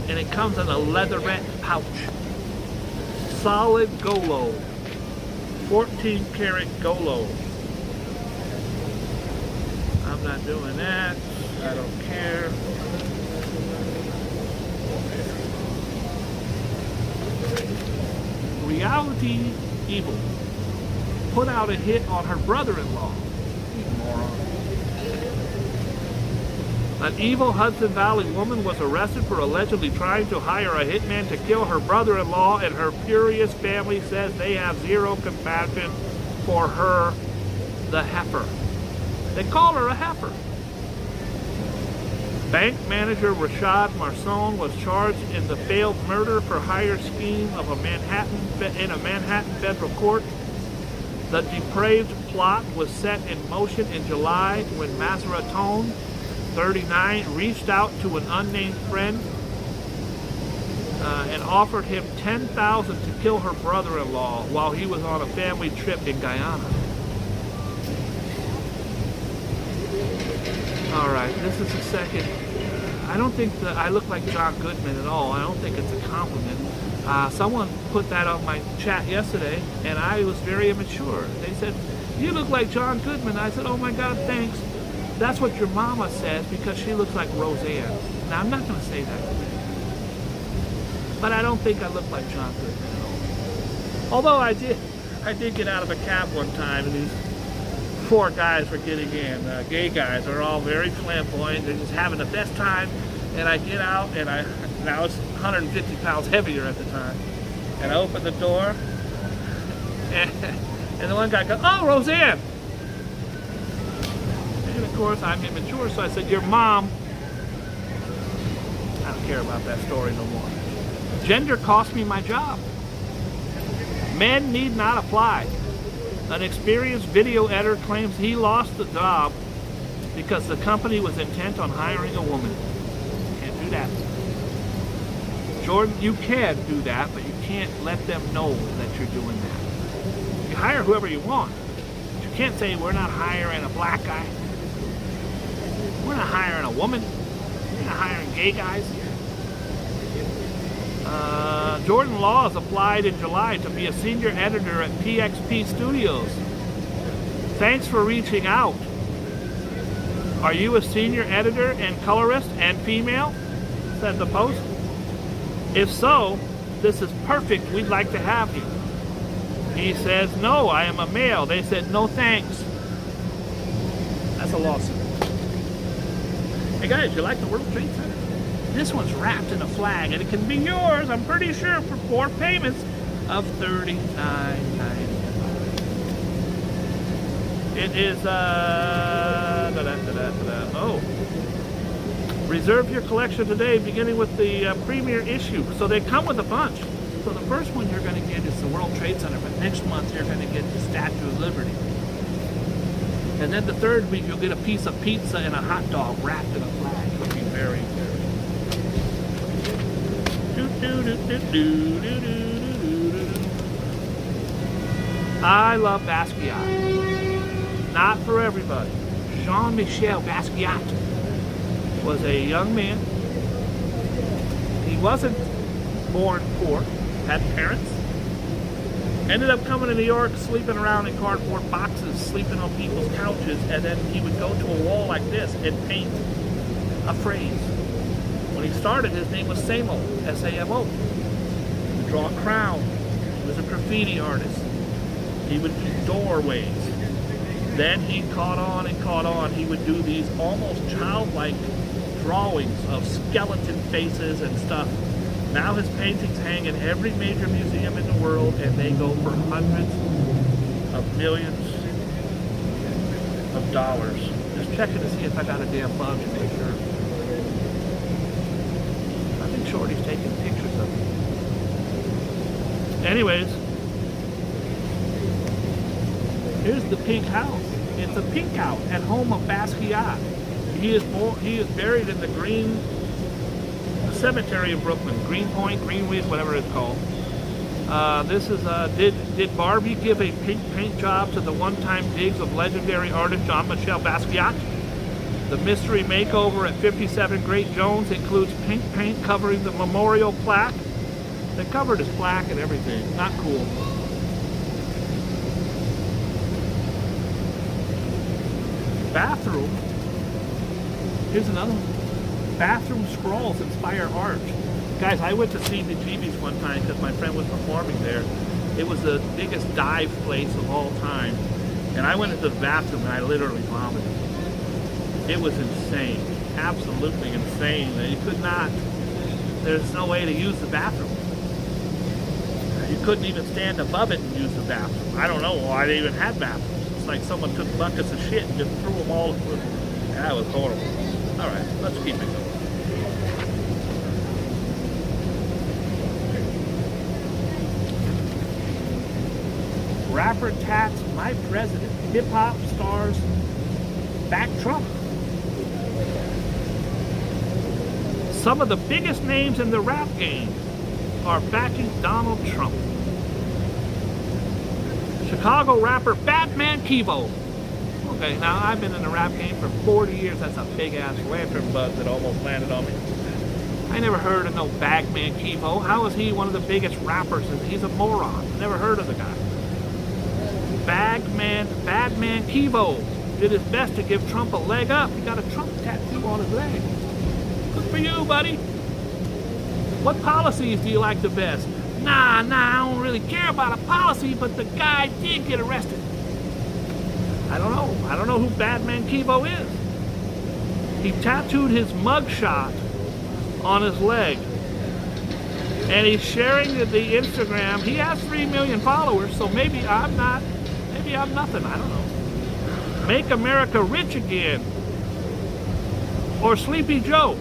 And it comes in a leatherette pouch. Solid Golo. 14 karat Golo. I'm not doing that. I don't care. Reality Evil put out a hit on her brother-in-law. You moron. An evil Hudson Valley woman was arrested for allegedly trying to hire a hitman to kill her brother-in-law, and her furious family says they have zero compassion for her, the heifer. They call her a heifer. Bank manager Rashad Marson was charged in the failed murder for hire scheme of a Manhattan federal court. The depraved plot was set in motion in July when Mazaratone, 39, reached out to an unnamed friend and offered him $10,000 to kill her brother-in-law while he was on a family trip in Guyana. All right, this is the second. I don't think that I look like John Goodman at all. I don't think it's a compliment. Someone put that on my chat yesterday, and I was very immature. They said, "You look like John Goodman." I said, "Oh my God, thanks. That's what your mama says because she looks like Roseanne." Now, I'm not going to say that, but I don't think I look like John Goodman at all. Although I did get out of a cab one time, and these 4 guys were getting in. Gay guys are all very flamboyant. They're just having the best time. And I get out, and now it's 150 pounds heavier at the time. And I open the door, and the one guy goes, "Oh, Roseanne." And of course, I'm immature, so I said, "Your mom." I don't care about that story no more. Gender cost me my job. Men need not apply. An experienced video editor claims he lost the job because the company was intent on hiring a woman. Can't do that. Jordan, you can do that, but you can't let them know that you're doing that. You hire whoever you want. But you can't say, "We're not hiring a black guy. We're not hiring a woman. We're not hiring gay guys." Jordan Laws applied in July to be a senior editor at PXP Studios. "Thanks for reaching out. Are you a senior editor and colorist and female?" said the post. "If so, this is perfect. We'd like to have you." He says, "No, I am a male." They said, "No thanks." That's a lawsuit. Hey guys, you like the World Trade Center? This one's wrapped in a flag, and it can be yours, I'm pretty sure, for 4 payments of $39.95. It is, oh. Reserve your collection today, beginning with the premier issue. So they come with a bunch. So the first one you're going to get is the World Trade Center, but next month you're going to get the Statue of Liberty. And then the third week you'll get a piece of pizza and a hot dog wrapped in a flag. It'll be very, I love Basquiat. Not for everybody. Jean-Michel Basquiat was a young man. He wasn't born poor, had parents. Ended up coming to New York, sleeping around in cardboard boxes, sleeping on people's couches, and then he would go to a wall like this and paint a phrase. When he started, his name was Samo, S-A-M-O. He would draw a crown. He was a graffiti artist. He would do doorways. Then he caught on and caught on. He would do these almost childlike drawings of skeleton faces and stuff. Now his paintings hang in every major museum in the world, and they go for hundreds of millions of dollars. Just checking to see if I got a damn bug to make sure. I think Shorty's taking pictures of it. Anyways, here's the pink house. It's a pink house at home of Basquiat. He is buried in the Green Cemetery of Brooklyn, Greenpoint, Greenwich, whatever it's called. This is did Barbie give a pink paint job to the one-time digs of legendary artist Jean-Michel Basquiat? The mystery makeover at 57 Great Jones includes pink paint covering the memorial plaque. They covered his plaque and everything. Not cool. Bathroom. Here's another one. Bathroom scrolls inspire art. Guys, I went to CBGB's one time because my friend was performing there. It was the biggest dive place of all time. And I went into the bathroom and I literally vomited. It was insane. Absolutely insane. You could not, there's no way to use the bathroom. You couldn't even stand above it and use the bathroom. I don't know why they even had bathrooms. It's like someone took buckets of shit and just threw them all. That was horrible. All right, let's keep it going. Rapper tats my president. Hip-hop stars back Trump. Some of the biggest names in the rap game are backing Donald Trump. Chicago rapper Batman Kevo. Okay, now I've been in the rap game for 40 years. That's a big-ass lantern bug that almost landed on me. I never heard of no Bagman Kevo. How is he one of the biggest rappers? He's a moron. I never heard of the guy. Badman Kevo did his best to give Trump a leg up. He got a Trump tattoo on his leg. Good for you, buddy. What policies do you like the best? Nah, I don't really care about a policy, but the guy did get arrested. I don't know. I don't know who Badman Kevo is. He tattooed his mugshot on his leg. And he's sharing the Instagram. He has 3 million followers, so maybe I'm not. Maybe I'm nothing. I don't know. Make America Rich Again. Or Sleepy Joe.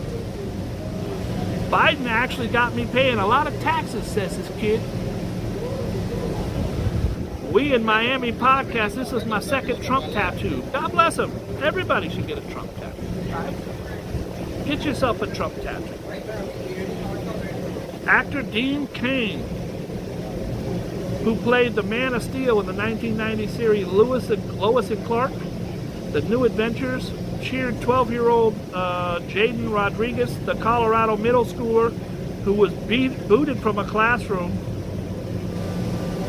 Biden actually got me paying a lot of taxes, says this kid. We in Miami podcast, this is my second Trump tattoo. God bless him. Everybody should get a Trump tattoo. Right? Get yourself a Trump tattoo. Actor Dean Cain, who played the Man of Steel in the 1990 series Lois and Clark, The New Adventures, cheered 12-year-old Jaden Rodriguez, the Colorado middle schooler who was booted from a classroom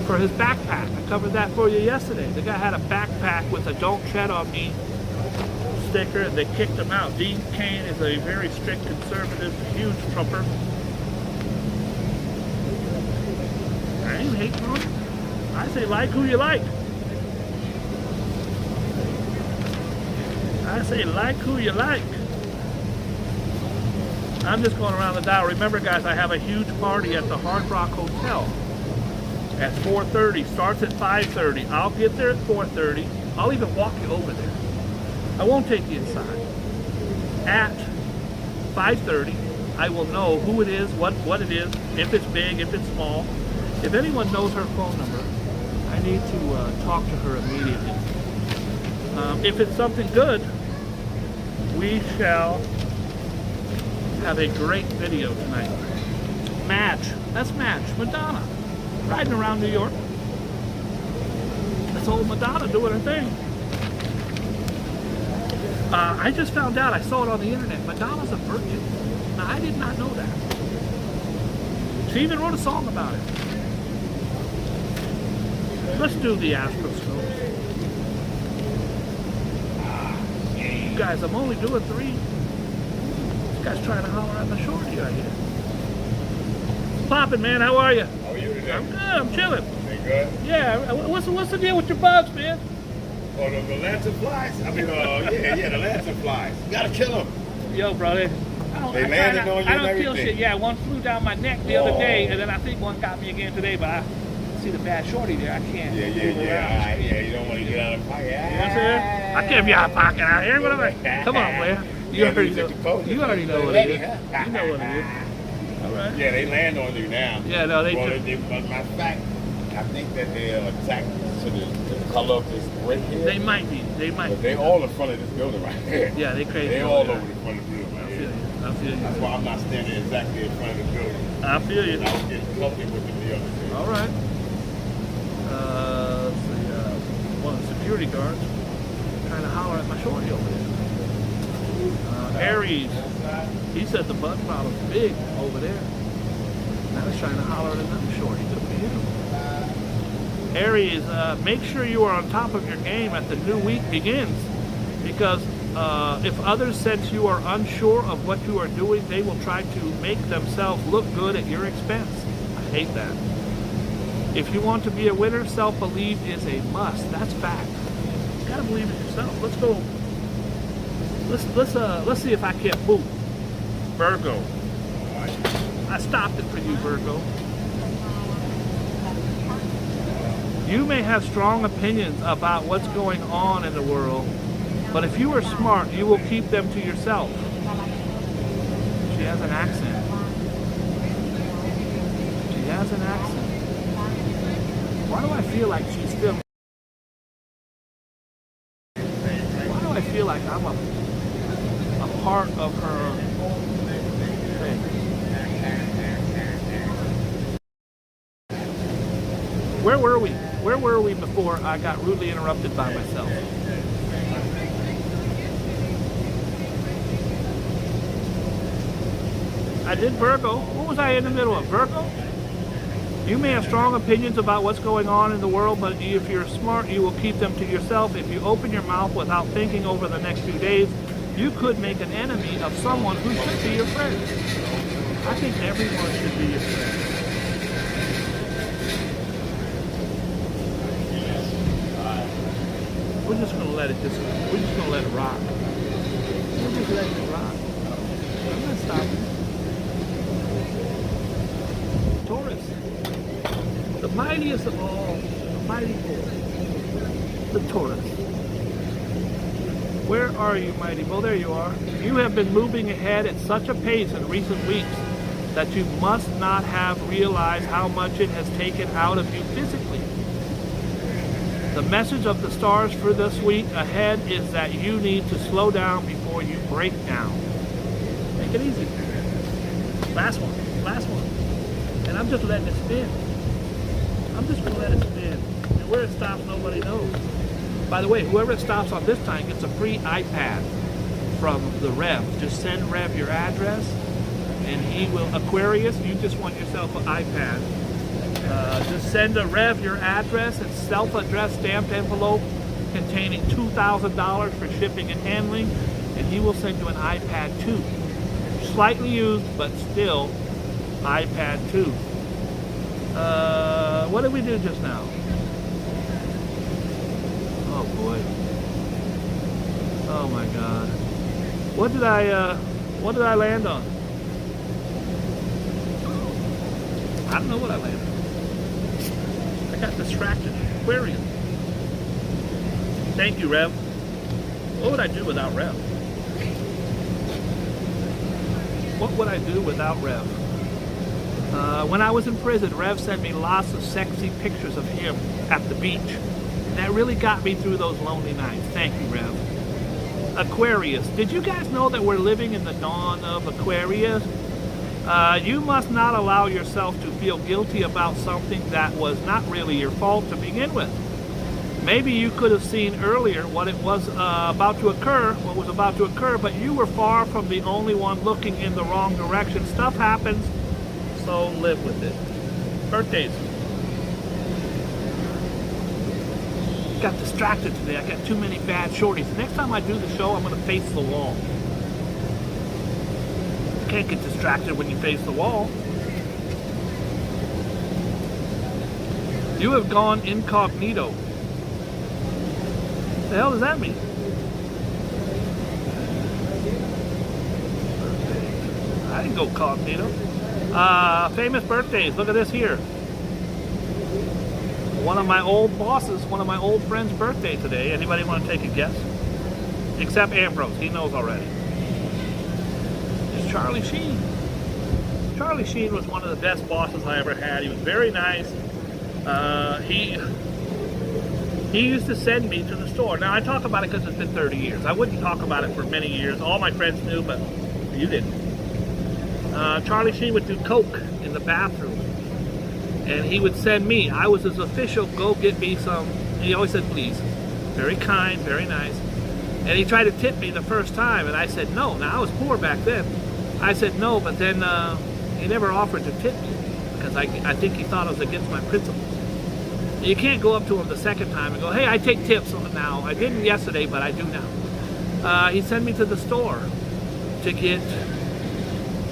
for his backpack. I covered that for you yesterday. The guy had a backpack with a "Don't Tread on Me" sticker, and they kicked him out. Dean Cain is a very strict conservative, huge Trumper. I ain't hating on him. I say like who you like. I say like who you like. I'm just going around the dial. Remember, guys, I have a huge party at the Hard Rock Hotel at 4:30. Starts at 5:30. I'll get there at 4:30. I'll even walk you over there. I won't take you inside. At 5:30, I will know who it is, what it is, if it's big, if it's small. If anyone knows her phone number, I need to talk to her immediately. If it's something good, we shall have a great video tonight. Match. That's Match. Madonna. Riding around New York. That's old Madonna doing her thing. I just found out, I saw it on the internet, Madonna's a virgin. Now, I did not know that. She even wrote a song about it. Let's do the Astroscope. You guys, I'm only doing 3. This guy's trying to holler at my shorty right here. Poppin', man, how are you? How are you today? I'm good, I'm chilling. You good? Yeah, what's the deal with your bugs, man? Oh, the lantern flies? I mean, yeah, the lantern flies. You gotta kill them. Yo, brother. They landed on you I and don't feel everything. shit. Yeah, one flew down my neck the other day, and then I think one got me again today, but I see the bad shorty there. I can't move around. Yeah, you don't want to get out of pocket. You know what I'm saying? I can't be out of pocket out here. What am I? Come on, Blair. You already know. You already know what it is. You know what it is. All right. Yeah, they land on you now. Yeah, no, they well, do. Matter of fact, I think that they're attacked to the color of this brick here. They might be. They might. But they all in front of this building right here. Yeah, they crazy. They all over the front of the building right I feel here. you. I feel you. That's why I'm not standing exactly in front of the building. I feel you. I was getting comfy with them the other day. All right. Let's see, one of the security guards trying to holler at my shorty over there. Aries, he said the bug problem's big over there. Now he's trying to holler at another shorty. Good for you. Aries, make sure you are on top of your game as the new week begins, because if others sense you are unsure of what you are doing, they will try to make themselves look good at your expense. I hate that. If you want to be a winner, self-belief is a must. That's fact. You gotta believe in yourself. Let's go. Let's see if I can't move. Virgo. I stopped it for you, Virgo. You may have strong opinions about what's going on in the world, but if you are smart, you will keep them to yourself. She has an accent. She has an accent. Why do I feel like she's still... Why do I feel like I'm a part of her thing? Where were we? Where were we before I got rudely interrupted by myself? I did Virgo. What was I in the middle of? Virgo? You may have strong opinions about what's going on in the world, but if you're smart, you will keep them to yourself. If you open your mouth without thinking over the next few days, you could make an enemy of someone who should be your friend. I think everyone should be your friend. We're just gonna let it rock. We're just letting it rock. I'm not stopping. Taurus. The mightiest of all, the mighty bull. The Taurus. Where are you, mighty bull? There you are. You have been moving ahead at such a pace in recent weeks that you must not have realized how much it has taken out of you physically. The message of the stars for this week ahead is that you need to slow down before you break down. Make it easy. Last one. And I'm just letting it spin. I'm just going to let it spin. And where it stops, nobody knows. By the way, whoever it stops on this time gets a free iPad from the Rev. Just send Rev your address, and he will... Aquarius, you just want yourself an iPad. Just send a Rev your address and self-addressed stamped envelope containing $2,000 for shipping and handling, and he will send you an iPad 2. Slightly used, but still iPad 2. What did we do just now? Oh boy. Oh my God. What did I land on? I don't know what I landed. I got distracted. Aquarium. Thank you, Rev. What would I do without Rev? What would I do without Rev? When I was in prison, Rev sent me lots of sexy pictures of him at the beach. And that really got me through those lonely nights. Thank you, Rev. Aquarius. Did you guys know that we're living in the dawn of Aquarius? You must not allow yourself to feel guilty about something that was not really your fault to begin with. Maybe you could have seen earlier what was about to occur, but you were far from the only one looking in the wrong direction. Stuff happens, so live with it. Birthdays. Got distracted today. I got too many bad shorties. Next time I do the show, I'm going to face the wall. You can't get distracted when you face the wall. You have gone incognito. What the hell does that mean? I didn't go cognito. Famous birthdays. Look at this here. One of my old bosses, one of my old friends' birthday today. Anybody want to take a guess? Except Ambrose. He knows already. It's Charlie Sheen. Charlie Sheen was one of the best bosses I ever had. He was very nice. He used to send me to the store. Now, I talk about it because it's been 30 years. I wouldn't talk about it for many years. All my friends knew, but you didn't. Charlie Sheen would do coke in the bathroom. And he would send me. I was his official, go get me some. And he always said, please. Very kind, very nice. And he tried to tip me the first time, and I said no. Now, I was poor back then. I said no, but then he never offered to tip me because I think he thought I was against my principles. You can't go up to him the second time and go, hey, I take tips now. I didn't yesterday, but I do now. He sent me to the store to get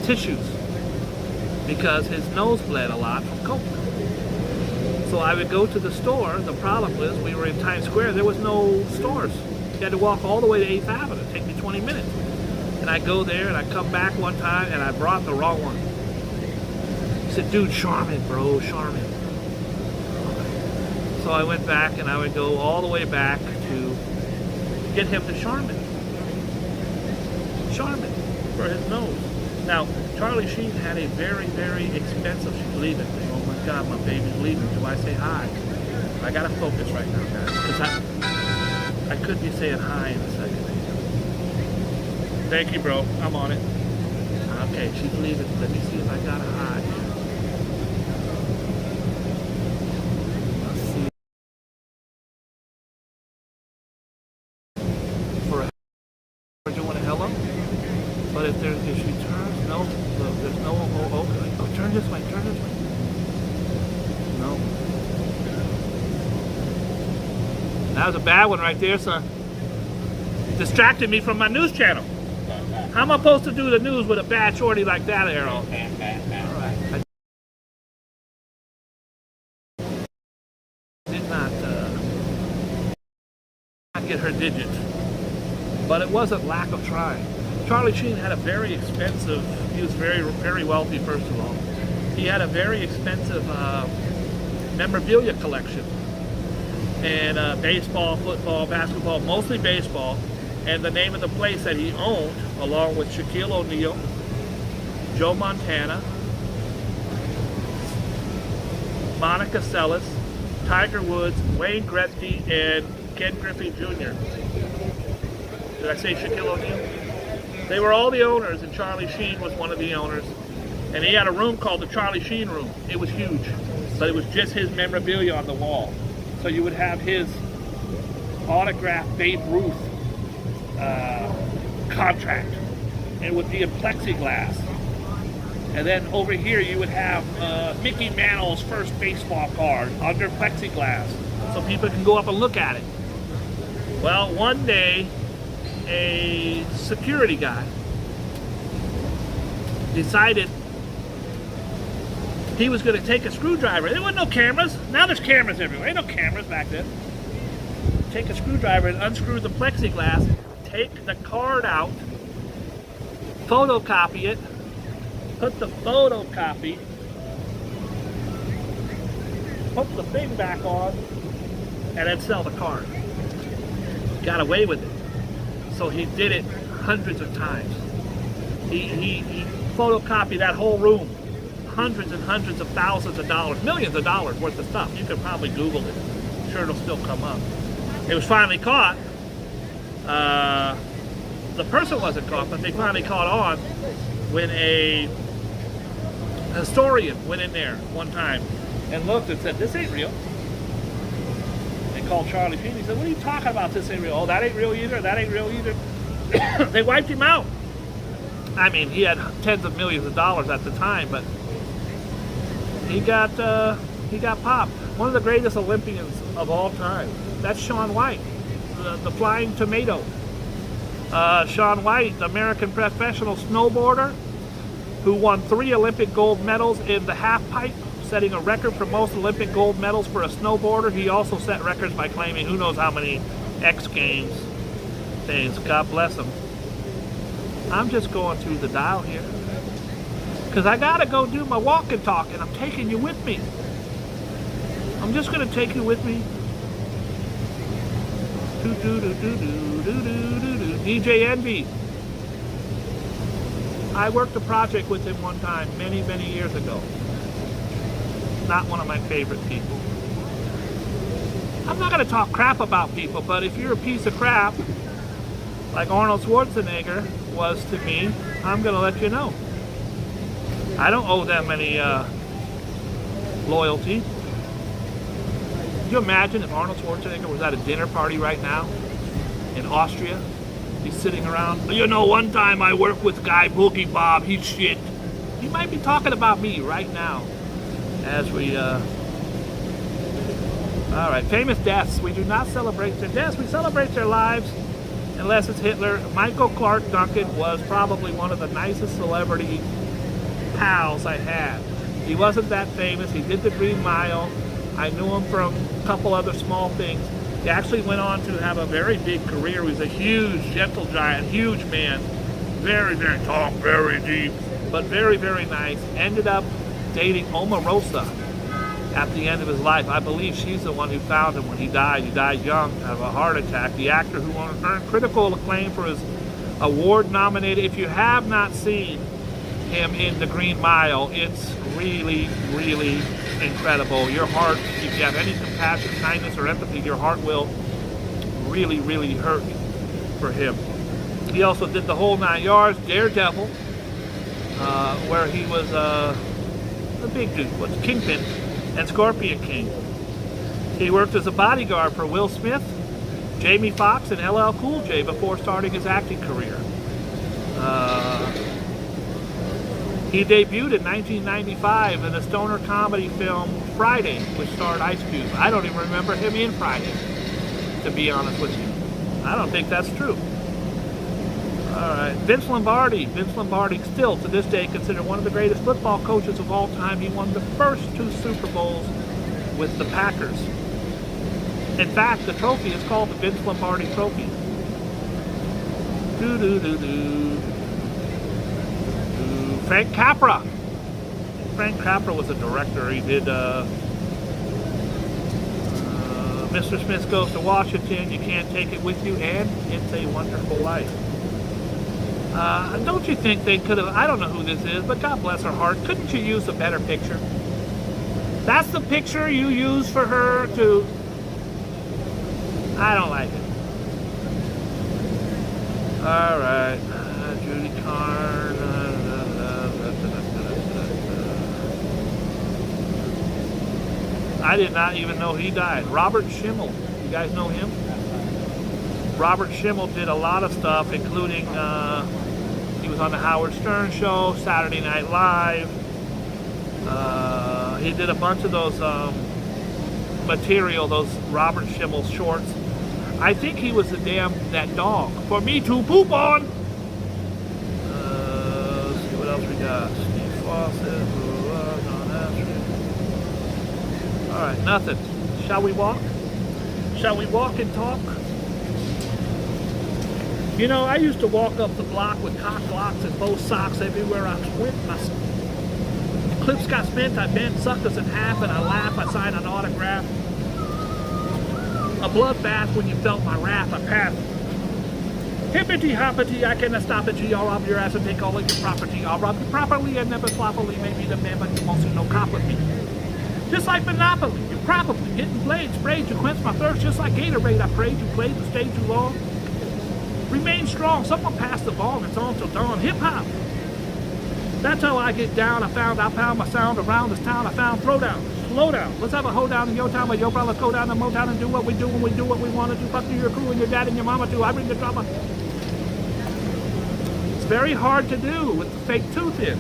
tissues because his nose bled a lot from coke. So I would go to the store. The problem was we were in Times Square. There was no stores. You had to walk all the way to 8th Avenue. It'd take me 20 minutes. And I go there and I come back one time and I brought the wrong one. He said, dude, Charmin, bro, Charmin. So I went back and I would go all the way back to get him the Charmin. Charmin for his nose. Now, Charlie Sheen had a very, very expensive, she's leaving. Oh my God, my baby's leaving. Do I say hi? I gotta focus right now, guys. Because I could be saying hi in a second. Thank you, bro. I'm on it. Okay, she's leaving. Let me see if I got a hi. Let's see. For a we're doing a hello. But if she turns, no, look, there's no, oh, turn this way, turn this way. No. That was a bad one right there, son. Distracted me from my news channel. How am I supposed to do the news with a bad shorty like that, Arrow? Alright. I did not get her digit. But it wasn't lack of trying. Charlie Sheen had a very expensive, he was very, very wealthy, first of all. He had a very expensive memorabilia collection. And baseball, football, basketball, mostly baseball. And the name of the place that he owned, along with Shaquille O'Neal, Joe Montana, Monica Seles, Tiger Woods, Wayne Gretzky, and Ken Griffey Jr. Did I say Shaquille O'Neal? They were all the owners, and Charlie Sheen was one of the owners. And he had a room called the Charlie Sheen Room. It was huge, but it was just his memorabilia on the wall. So you would have his autographed Babe Ruth contract. It would be in plexiglass. And then over here you would have Mickey Mantle's first baseball card under plexiglass, so people can go up and look at it. Well, one day, a security guy decided he was going to take a screwdriver. There weren't no cameras. Now there's cameras everywhere. Ain't no cameras back then. Take a screwdriver and unscrew the plexiglass, take the card out, photocopy it, put the photocopy put the thing back on, and then sell the card. Got away with it. So he did it hundreds of times. He photocopied that whole room, hundreds and hundreds of thousands of dollars, millions of dollars worth of stuff. You can probably Google it. I'm sure it'll still come up. It was finally caught. The person wasn't caught, but they finally caught on when a historian went in there one time and looked and said, "This ain't real." They called Charlie Sheen. He said, "What are you talking about? This ain't real." "Oh, that ain't real either. That ain't real either." They wiped him out. I mean, he had tens of millions of dollars at the time, but he got popped. One of the greatest Olympians of all time. That's Shaun White, the flying tomato. Shaun White, the American professional snowboarder who won 3 Olympic gold medals in the half pipe, setting a record for most Olympic gold medals for a snowboarder. He also set records by claiming who knows how many X Games things. God bless him. I'm just going through the dial here because I gotta go do my walk and talk, and I'm taking you with me. I'm just gonna take you with me. DJ Envy. I worked a project with him one time, many, many years ago. Not one of my favorite people. I'm not going to talk crap about people, but if you're a piece of crap, like Arnold Schwarzenegger was to me, I'm going to let you know. I don't owe them any loyalty. Could you imagine if Arnold Schwarzenegger was at a dinner party right now in Austria? He's sitting around, "You know, one time I worked with guy Boogie Bob, he's shit." He might be talking about me right now as we, all right, famous deaths. We do not celebrate their deaths, we celebrate their lives, unless it's Hitler. Michael Clark Duncan was probably one of the nicest celebrity pals I had. He wasn't that famous, he did the Green Mile. I knew him from a couple other small things. He actually went on to have a very big career. He was a huge, gentle giant, huge man. Very, very tall, very deep, but very, very nice. Ended up dating Omarosa at the end of his life. I believe she's the one who found him when he died. He died young of a heart attack. The actor who earned critical acclaim for his award-nominated. If you have not seen him in The Green Mile, it's really, really incredible. Your heart, if you have any compassion, kindness, or empathy, your heart will really, really hurt for him. He also did The Whole 9 Yards, Daredevil, where he was a big dude, was Kingpin, and Scorpion King. He worked as a bodyguard for Will Smith, Jamie Foxx, and LL Cool J before starting his acting career. He debuted in 1995 in the stoner comedy film Friday, which starred Ice Cube. I don't even remember him in Friday, to be honest with you. I don't think that's true. Alright, Vince Lombardi. Vince Lombardi, still to this day considered one of the greatest football coaches of all time. He won the first 2 Super Bowls with the Packers. In fact, the trophy is called the Vince Lombardi Trophy. Frank Capra. Frank Capra was a director. He did Mr. Smith Goes to Washington, You Can't Take It With You, and It's a Wonderful Life. Don't you think they could have, I don't know who this is, but God bless her heart, couldn't you use a better picture? That's the picture you use for her to, I don't like it. Alright, Judy Carn, I did not even know he died. Robert Schimmel, you guys know him? Robert Schimmel did a lot of stuff, including he was on the Howard Stern Show, Saturday Night Live. He did a bunch of those material, those Robert Schimmel shorts. I think he was that dog for me to poop on. Let's see what else we got. Steve Fawcett. All right, nothing. Shall we walk? Shall we walk and talk? You know, I used to walk up the block with cock locks and both socks everywhere I went. My clips got spent, I bent suckers in half and I laugh, I sign an autograph. A bloodbath when you felt my wrath, I passed. Hippity hoppity, I cannot stop it. I'll rob your ass and take all of your property. I'll rob you properly and never sloppily. Maybe the man, but you won't see no cop with me. Just like Monopoly, you're probably getting played, sprayed to quench my thirst. Just like Gatorade, I prayed you played the stage too long. Remain strong, someone passed the ball, it's on till dawn. Hip hop. That's how I get down. I pound my sound around this town. I found throwdown. Slow down. Let's have a hoedown in your town, but yo, bro, let's go down to Motown and do what we do when we do what we want to do. Fuck you, your crew, and your dad and your mama too. I bring the drama. It's very hard to do with the fake tooth in.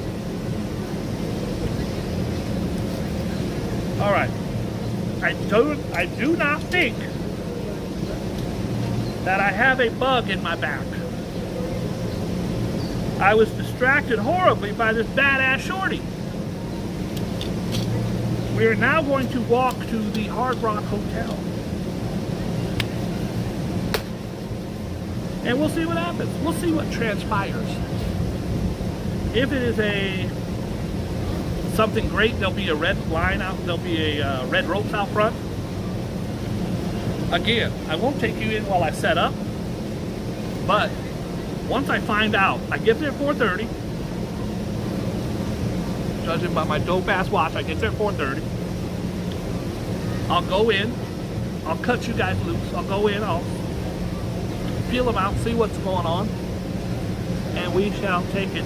All right. I do not think that I have a bug in my back. I was distracted horribly by this badass shorty. We are now going to walk to the Hard Rock Hotel. And we'll see what happens. We'll see what transpires. If it is something great, there'll be a red line out, there'll be a red ropes out front. Again, I won't take you in while I set up, but once I find out, I get there at 4:30. Judging by my dope ass watch, I get there at 4:30. I'll go in, I'll cut you guys loose, I'll go in, I'll feel them out, see what's going on, and we shall take it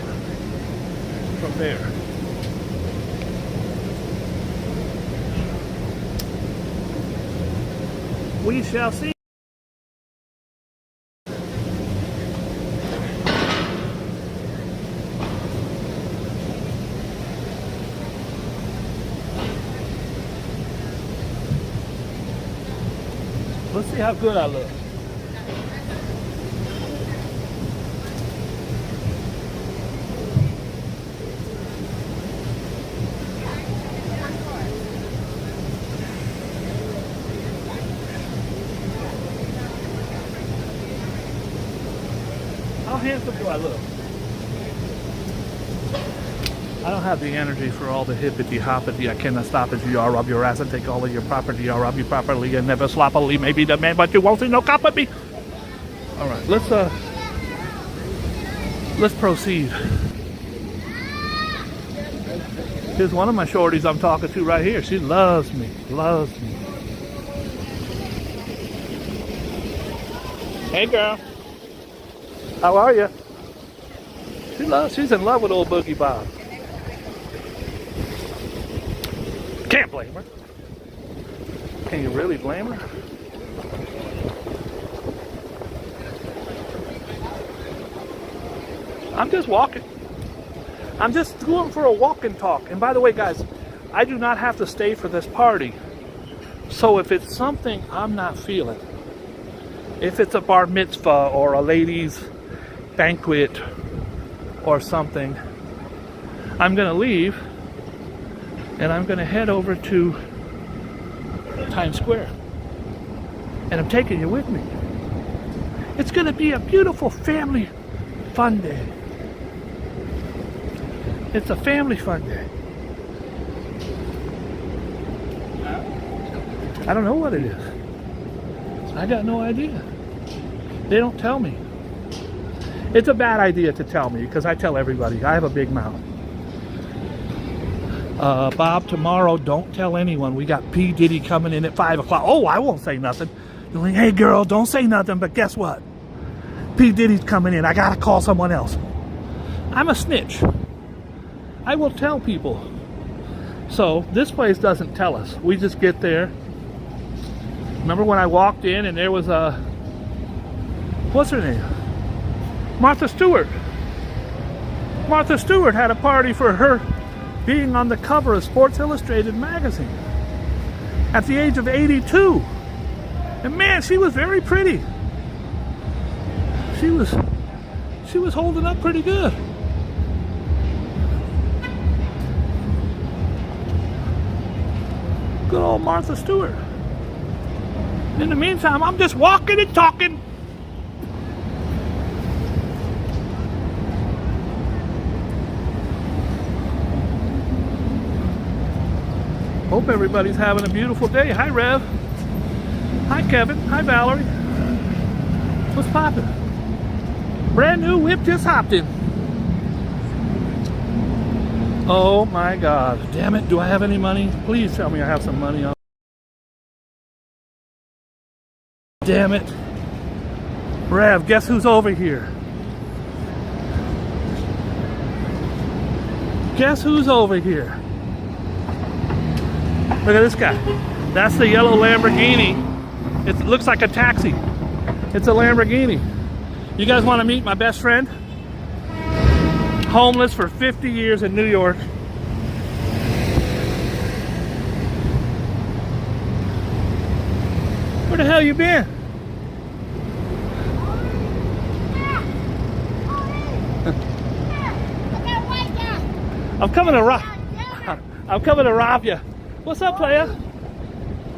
from there. We shall see. Let's see how good I look. How handsome do I look? I don't have the energy for all the hippity hoppity. I cannot stop it. I'll rob your ass and take all of your property. I'll rob you properly and never sloppily. Maybe the man, but you won't see no cop with me. All right, let's proceed. Here's one of my shorties I'm talking to right here. She loves me, loves me. Hey, girl. How are you? She's in love with old Boogie Bob. Can't blame her. Can you really blame her? I'm just walking. I'm just going for a walk and talk. And by the way, guys, I do not have to stay for this party. So if it's something I'm not feeling, if it's a bar mitzvah or a ladies' banquet or something, I'm going to leave and I'm going to head over to Times Square. And I'm taking you with me. It's going to be a beautiful family fun day. It's a family fun day. I don't know what it is. I got no idea. They don't tell me. It's a bad idea to tell me because I tell everybody. I have a big mouth. Bob, tomorrow, don't tell anyone. We got P. Diddy coming in at 5 o'clock. Oh, I won't say nothing. You're like, hey, girl, don't say nothing. But guess what? P. Diddy's coming in. I got to call someone else. I'm a snitch. I will tell people. So this place doesn't tell us. We just get there. Remember when I walked in and there was a... What's her name? Martha Stewart. Martha Stewart had a party for her being on the cover of Sports Illustrated magazine at the age of 82. And man, she was very pretty. She was holding up pretty good. Good old Martha Stewart. In the meantime, I'm just walking and talking. Hope everybody's having a beautiful day. Hi, Rev. Hi, Kevin. Hi, Valerie. What's poppin'? Brand new whip just hopped in. Oh my God. Damn it. Do I have any money? Please tell me I have some money on. Damn it. Rev, guess who's over here? Guess who's over here? Look at this guy. That's the yellow Lamborghini. It looks like a taxi. It's a Lamborghini. You guys want to meet my best friend? Homeless for 50 years in New York. Where the hell you been? I'm coming to rob. I'm coming to rob you. What's up, player?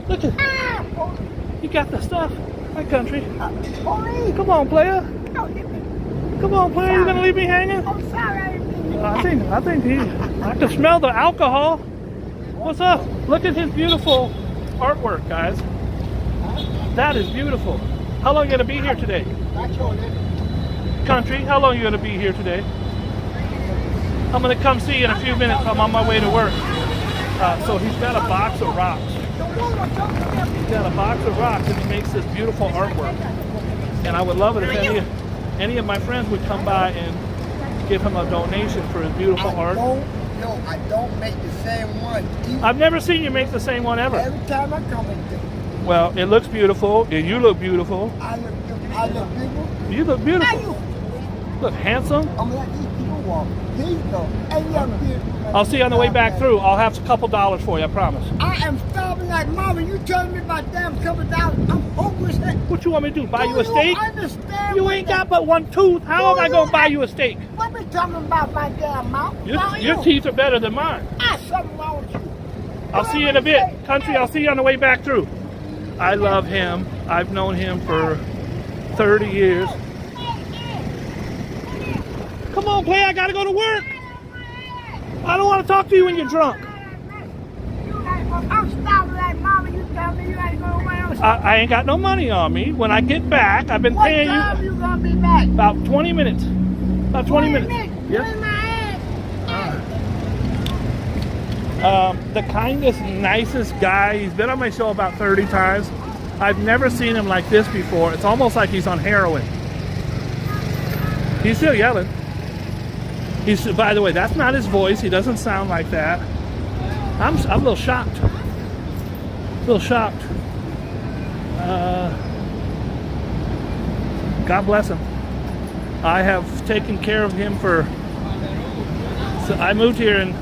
Look at you got the stuff. My country. Come on, player. Come on, player. You gonna leave me hanging? I'm sorry. I think I can smell the alcohol. What's up? Look at his beautiful artwork, guys. That is beautiful. How long are you gonna be here today? Country, how long are you gonna be here today? I'm gonna come see you in a few minutes. I'm on my way to work. So he's got a box of rocks. He's got a box of rocks and he makes this beautiful artwork. And I would love it if any of my friends would come by and give him a donation for his beautiful art. I don't make the same one. I've never seen you make the same one ever. Every time I come in there. Well, it looks beautiful, and you look beautiful. I look beautiful. You look beautiful. Look handsome. I'm gonna let these people walk. Here you go. Hey, young beautiful. I'll see you on the way back through. I'll have a couple dollars for you, I promise. I am starving like mama. You telling me about damn couple dollars. I'm homeless. What you want me to do? Buy you a steak? I understand. You ain't got but one tooth. How am I gonna buy you a steak? What we talking about my damn mouth? Your teeth are better than mine. Something wrong with you. I'll see you in a bit. Country, I'll see you on the way back through. I love him. I've known him for 30 years. Come on, play. I gotta go to work. I don't want to talk to you when you're drunk. I'm starving like mama. You tell me you ain't going away. I ain't got no money on me. When I get back, I've been paying you. What time you gonna be back? About 20 minutes. About 20 minutes. Yep. The kindest, nicest guy. He's been on my show about 30 times. I've never seen him like this before. It's almost like he's on heroin. He's still yelling. By the way, that's not his voice. He doesn't sound like that. I'm a little shocked. A little shocked. God bless him. I have taken care of him for. So I moved here in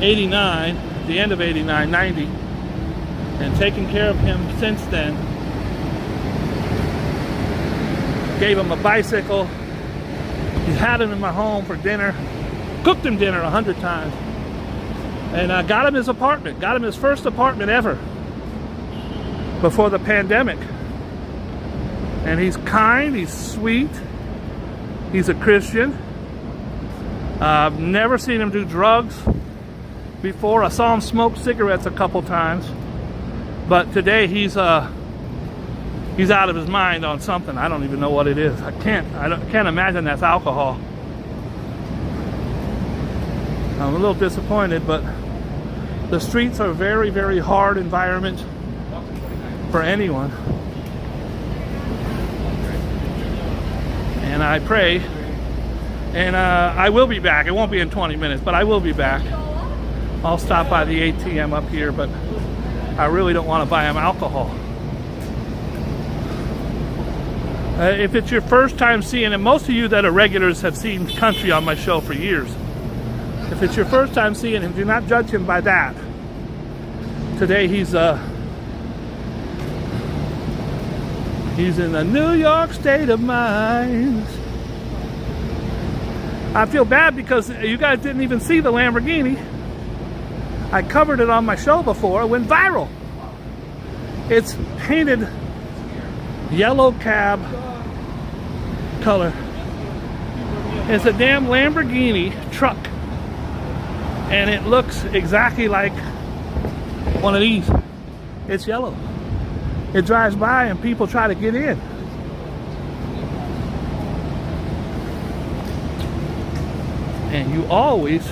89, the end of 89, 90, and taken care of him since then. Gave him a bicycle. He's had him in my home for dinner. Cooked him dinner 100 times. And I got him his apartment. Got him his first apartment ever. Before the pandemic. And he's kind, he's sweet. He's a Christian. I've never seen him do drugs before. I saw him smoke cigarettes a couple times. But today he's out of his mind on something. I don't even know what it is. I can't imagine that's alcohol. I'm a little disappointed, but the streets are a very, very hard environment for anyone. And I pray, and I will be back. It won't be in 20 minutes, but I will be back. I'll stop by the ATM up here, but I really don't want to buy him alcohol. If it's your first time seeing him, most of you that are regulars have seen Country on my show for years. If it's your first time seeing him, do not judge him by that. Today he's in a New York state of mind. I feel bad because you guys didn't even see the Lamborghini. I covered it on my show before. It went viral. It's painted yellow cab color. It's a damn Lamborghini truck. And it looks exactly like One of these. It's yellow. It drives by and people try to get in. And you always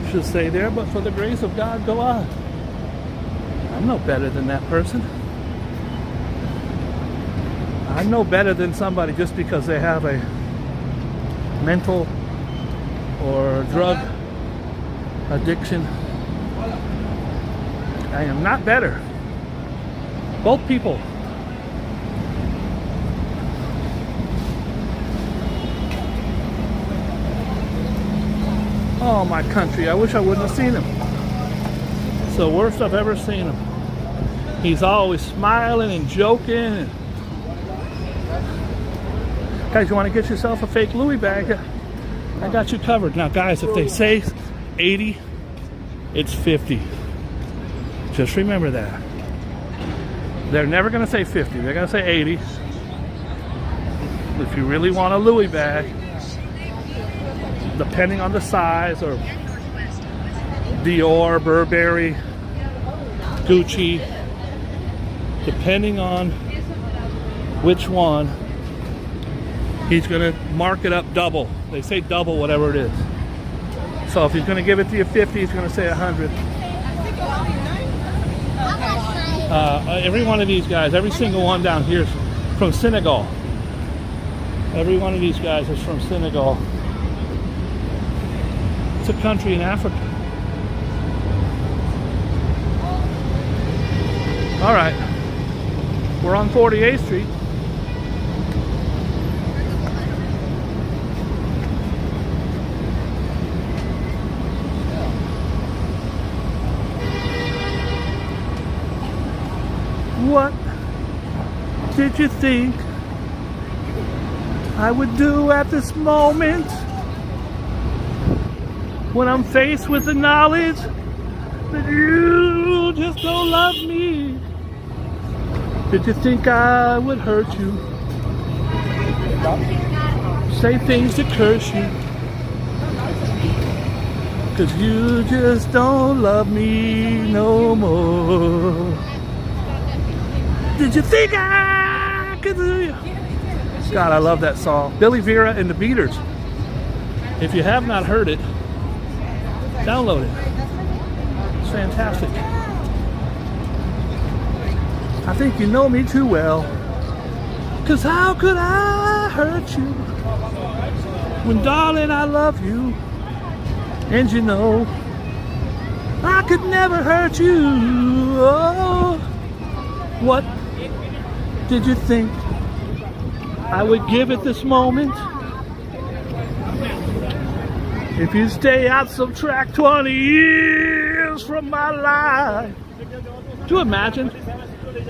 should say there, but for the grace of God, go on. I'm no better than that person. I'm no better than somebody just because they have a mental or drug addiction. I am not better. Both people. Oh, my country. I wish I wouldn't have seen him. It's the worst I've ever seen him. He's always smiling and joking. Guys, you want to get yourself a fake Louis bag? I got you covered. Now, guys, if they say 80, it's 50. Just remember that. They're never going to say 50. They're going to say 80. If you really want a Louis bag, depending on the size, or Dior, Burberry, Gucci, depending on which one, he's going to mark it up double. They say double whatever it is. So if he's going to give it to you 50, he's going to say 100. Every one of these guys, every single one down here is from Senegal. Every one of these guys is from Senegal. It's a country in Africa. All right, we're on 48th Street. What did you think I would do at this moment when I'm faced with the knowledge that you just don't love me? Did you think I would hurt you? Say things to curse you? 'Cause you just don't love me no more. Did you think I could do you? God, I love that song. Billy Vera and the Beaters. If you have not heard it, download it. It's fantastic. I think you know me too well. 'Cause how could I hurt you when, darling, I love you? And you know, I could never hurt you. Oh, what did you think I would give at this moment? If you stay, I'd subtract 20 years from my life. Do you imagine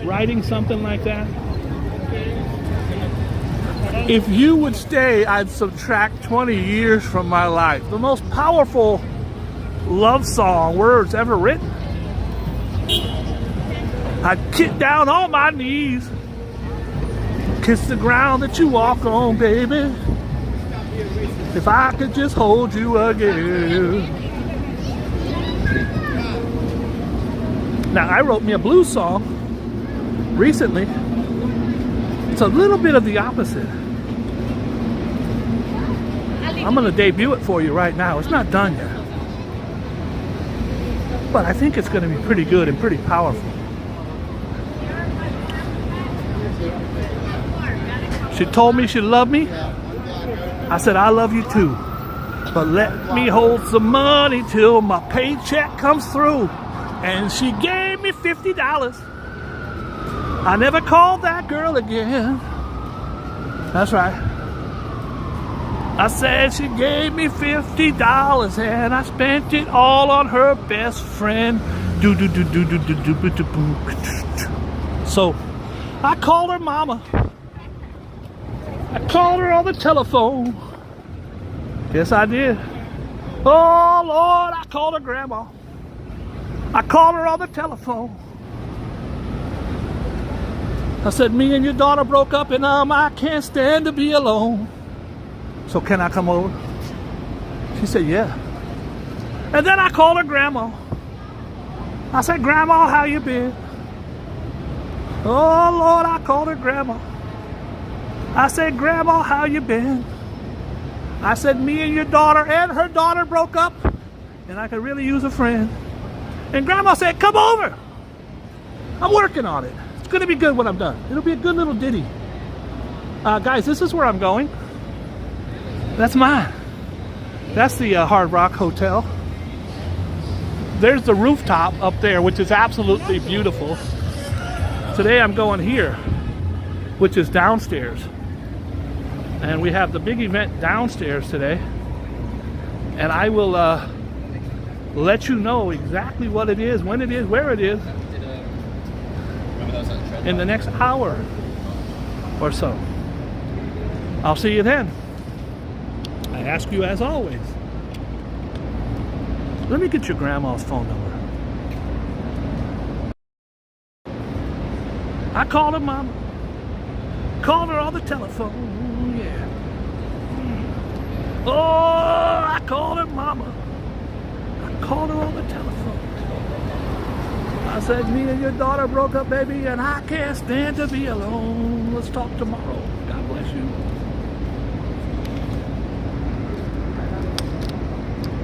writing something like that? If you would stay, I'd subtract 20 years from my life. The most powerful love song words ever written. I'd get down on my knees, kiss the ground that you walk on, baby, if I could just hold you again. Now, I wrote me a blues song recently. It's a little bit of the opposite. I'm going to debut it for you right now. It's not done yet. But I think it's going to be pretty good and pretty powerful. She told me she loved me. I said, I love you too. But let me hold some money till my paycheck comes through. And she gave me $50. I never called that girl again. That's right. I said she gave me $50 and I spent it all on her best friend. So I called her mama. I called her on the telephone. Yes, I did. Oh, Lord, I called her grandma. I called her on the telephone. I said, me and your daughter broke up and I can't stand to be alone. So can I come over? She said, yeah. And then I called her grandma. I said, Grandma, how you been? Oh, Lord, I called her Grandma. I said, Grandma, how you been? I said, me and your daughter and her daughter broke up, and I could really use a friend. And Grandma said, come over. I'm working on it. It's going to be good when I'm done. It'll be a good little ditty. Guys, this is where I'm going. That's mine. That's the Hard Rock Hotel. There's the rooftop up there, which is absolutely beautiful. Today I'm going here, which is downstairs. And we have the big event downstairs today. And I will let you know exactly what it is, when it is, where it is, in the next hour or so. I'll see you then. I ask you as always, let me get your grandma's phone number. I called her mama. Called her on the telephone, yeah. Oh, I called her mama. I called her on the telephone. I said, me and your daughter broke up, baby, and I can't stand to be alone. Let's talk tomorrow.